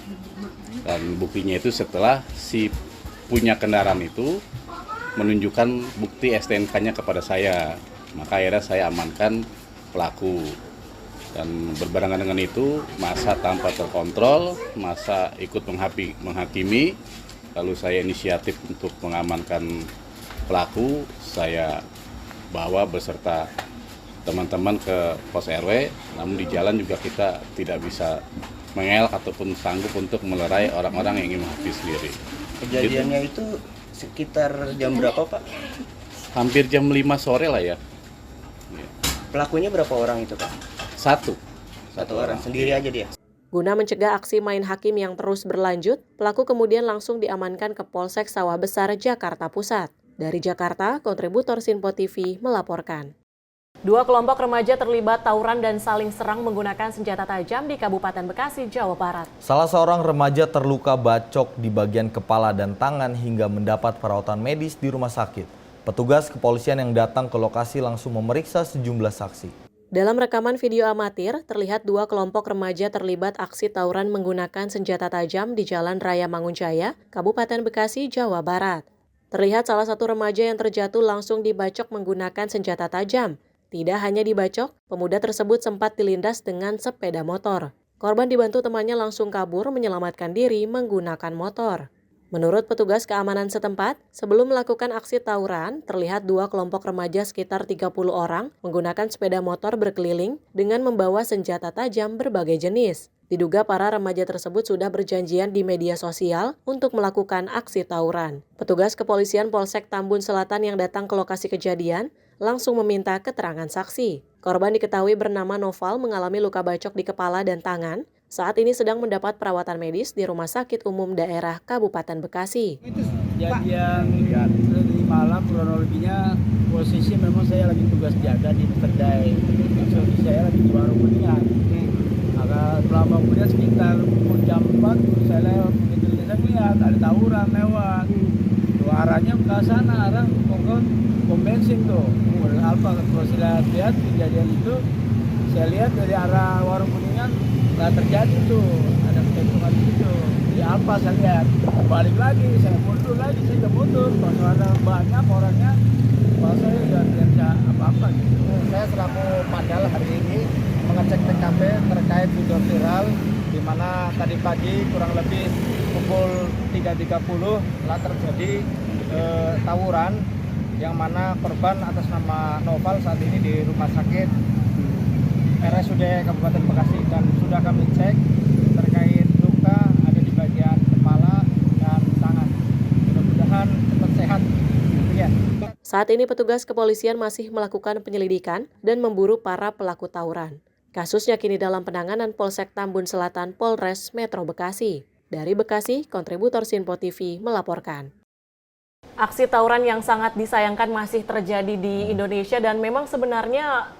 Dan buktinya itu setelah si punya kendaraan itu menunjukkan bukti STNK-nya kepada saya, maka akhirnya saya amankan pelaku. Dan berbarengan dengan itu, massa tanpa terkontrol, massa ikut menghakimi, lalu saya inisiatif untuk mengamankan pelaku, saya bawa beserta teman-teman ke pos RW, namun di jalan juga kita tidak bisa mengelak ataupun sanggup untuk melerai orang-orang yang ingin menghabis diri. Kejadiannya itu sekitar jam berapa Pak? Hampir jam 5 sore lah ya. Pelakunya berapa orang itu Pak? Satu orang, sendiri aja dia? Guna mencegah aksi main hakim yang terus berlanjut, pelaku kemudian langsung diamankan ke Polsek Sawah Besar, Jakarta Pusat. Dari Jakarta, kontributor Sinpo TV melaporkan. Dua kelompok remaja terlibat tawuran dan saling serang menggunakan senjata tajam di Kabupaten Bekasi, Jawa Barat. Salah seorang remaja terluka bacok di bagian kepala dan tangan hingga mendapat perawatan medis di rumah sakit. Petugas kepolisian yang datang ke lokasi langsung memeriksa sejumlah saksi. Dalam rekaman video amatir, terlihat dua kelompok remaja terlibat aksi tawuran menggunakan senjata tajam di Jalan Raya Mangunjaya, Kabupaten Bekasi, Jawa Barat. Terlihat salah satu remaja yang terjatuh langsung dibacok menggunakan senjata tajam. Tidak hanya dibacok, pemuda tersebut sempat dilindas dengan sepeda motor. Korban dibantu temannya langsung kabur menyelamatkan diri menggunakan motor. Menurut petugas keamanan setempat, sebelum melakukan aksi tawuran, terlihat dua kelompok remaja sekitar 30 orang menggunakan sepeda motor berkeliling dengan membawa senjata tajam berbagai jenis. Diduga para remaja tersebut sudah berjanjian di media sosial untuk melakukan aksi tawuran. Petugas kepolisian Polsek Tambun Selatan yang datang ke lokasi kejadian langsung meminta keterangan saksi. Korban diketahui bernama Noval mengalami luka bacok di kepala dan tangan. Saat ini sedang mendapat perawatan medis di Rumah Sakit Umum Daerah Kabupaten Bekasi. Kejadian di malam kronologinya posisi memang saya lagi tugas jaga di kedai. Posisi saya lagi di warung Kuningan. Agak lama kemudian sekitar pukul jam 4 saya lewat begitu saya lihat ada tawuran lewat. Tuh arahnya ke sana, arah pom bensin tuh. Alfa kalau saya lihat kejadian itu, saya lihat dari arah warung Kuningan nggak terjadi tuh, ada kecenderungan itu. Di Alfa saya lihat, balik lagi, saya mundur lagi, saya mundur. Kalau ada banyak orangnya, kalau saya nggak bisa apa-apa gitu. Saya selaku Padal hari ini mengecek TKP terkait video viral di mana tadi pagi kurang lebih pukul 3.30 telah terjadi tawuran yang mana korban atas nama Noval saat ini di rumah sakit RSUD Kabupaten Bekasi dan sudah kami cek terkait luka ada di bagian kepala dan tangan. Mudah-mudahan cepat sehat. Demikian. Saat ini petugas kepolisian masih melakukan penyelidikan dan memburu para pelaku tawuran. Kasusnya kini dalam penanganan Polsek Tambun Selatan Polres Metro Bekasi. Dari Bekasi, kontributor Sinpo TV melaporkan. Aksi tawuran yang sangat disayangkan masih terjadi di Indonesia dan memang sebenarnya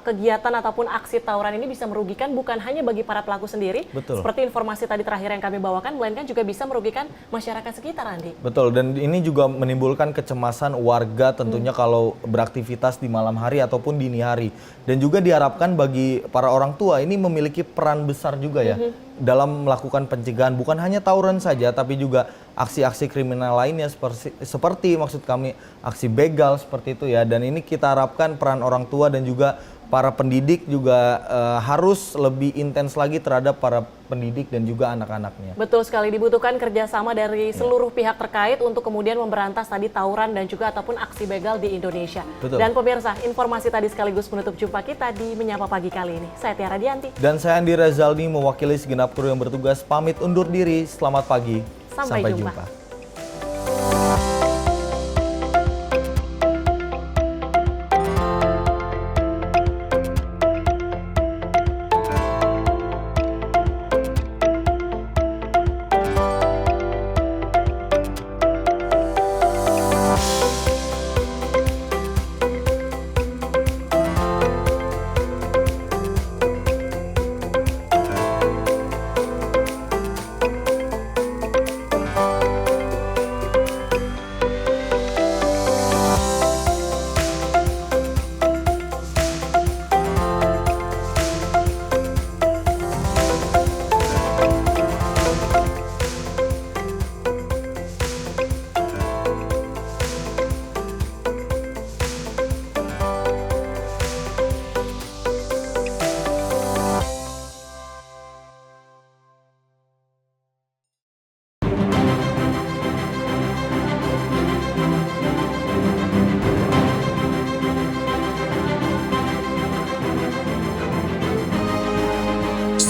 kegiatan ataupun aksi tawuran ini bisa merugikan bukan hanya bagi para pelaku sendiri. Betul. Seperti informasi tadi terakhir yang kami bawakan, melainkan juga bisa merugikan masyarakat sekitar, Andi. Betul, dan ini juga menimbulkan kecemasan warga tentunya kalau beraktivitas di malam hari ataupun dini hari. Dan juga diharapkan bagi para orang tua ini memiliki peran besar juga ya dalam melakukan pencegahan, bukan hanya tawuran saja tapi juga aksi-aksi kriminal lainnya seperti maksud kami aksi begal seperti itu ya. Dan ini kita harapkan peran orang tua dan juga para pendidik juga harus lebih intens lagi terhadap para pendidik dan juga anak-anaknya. Betul sekali, dibutuhkan kerjasama dari seluruh pihak terkait untuk kemudian memberantas tadi tawuran dan juga ataupun aksi begal di Indonesia. Betul. Dan pemirsa, informasi tadi sekaligus menutup jumpa kita di Menyapa Pagi kali ini. Saya Tiara Dianti. Dan saya Andi Rezaldi mewakili segenap kru yang bertugas pamit undur diri. Selamat pagi. Sampai jumpa.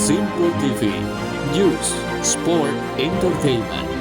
Sinpo TV, News, Sport, Entertainment.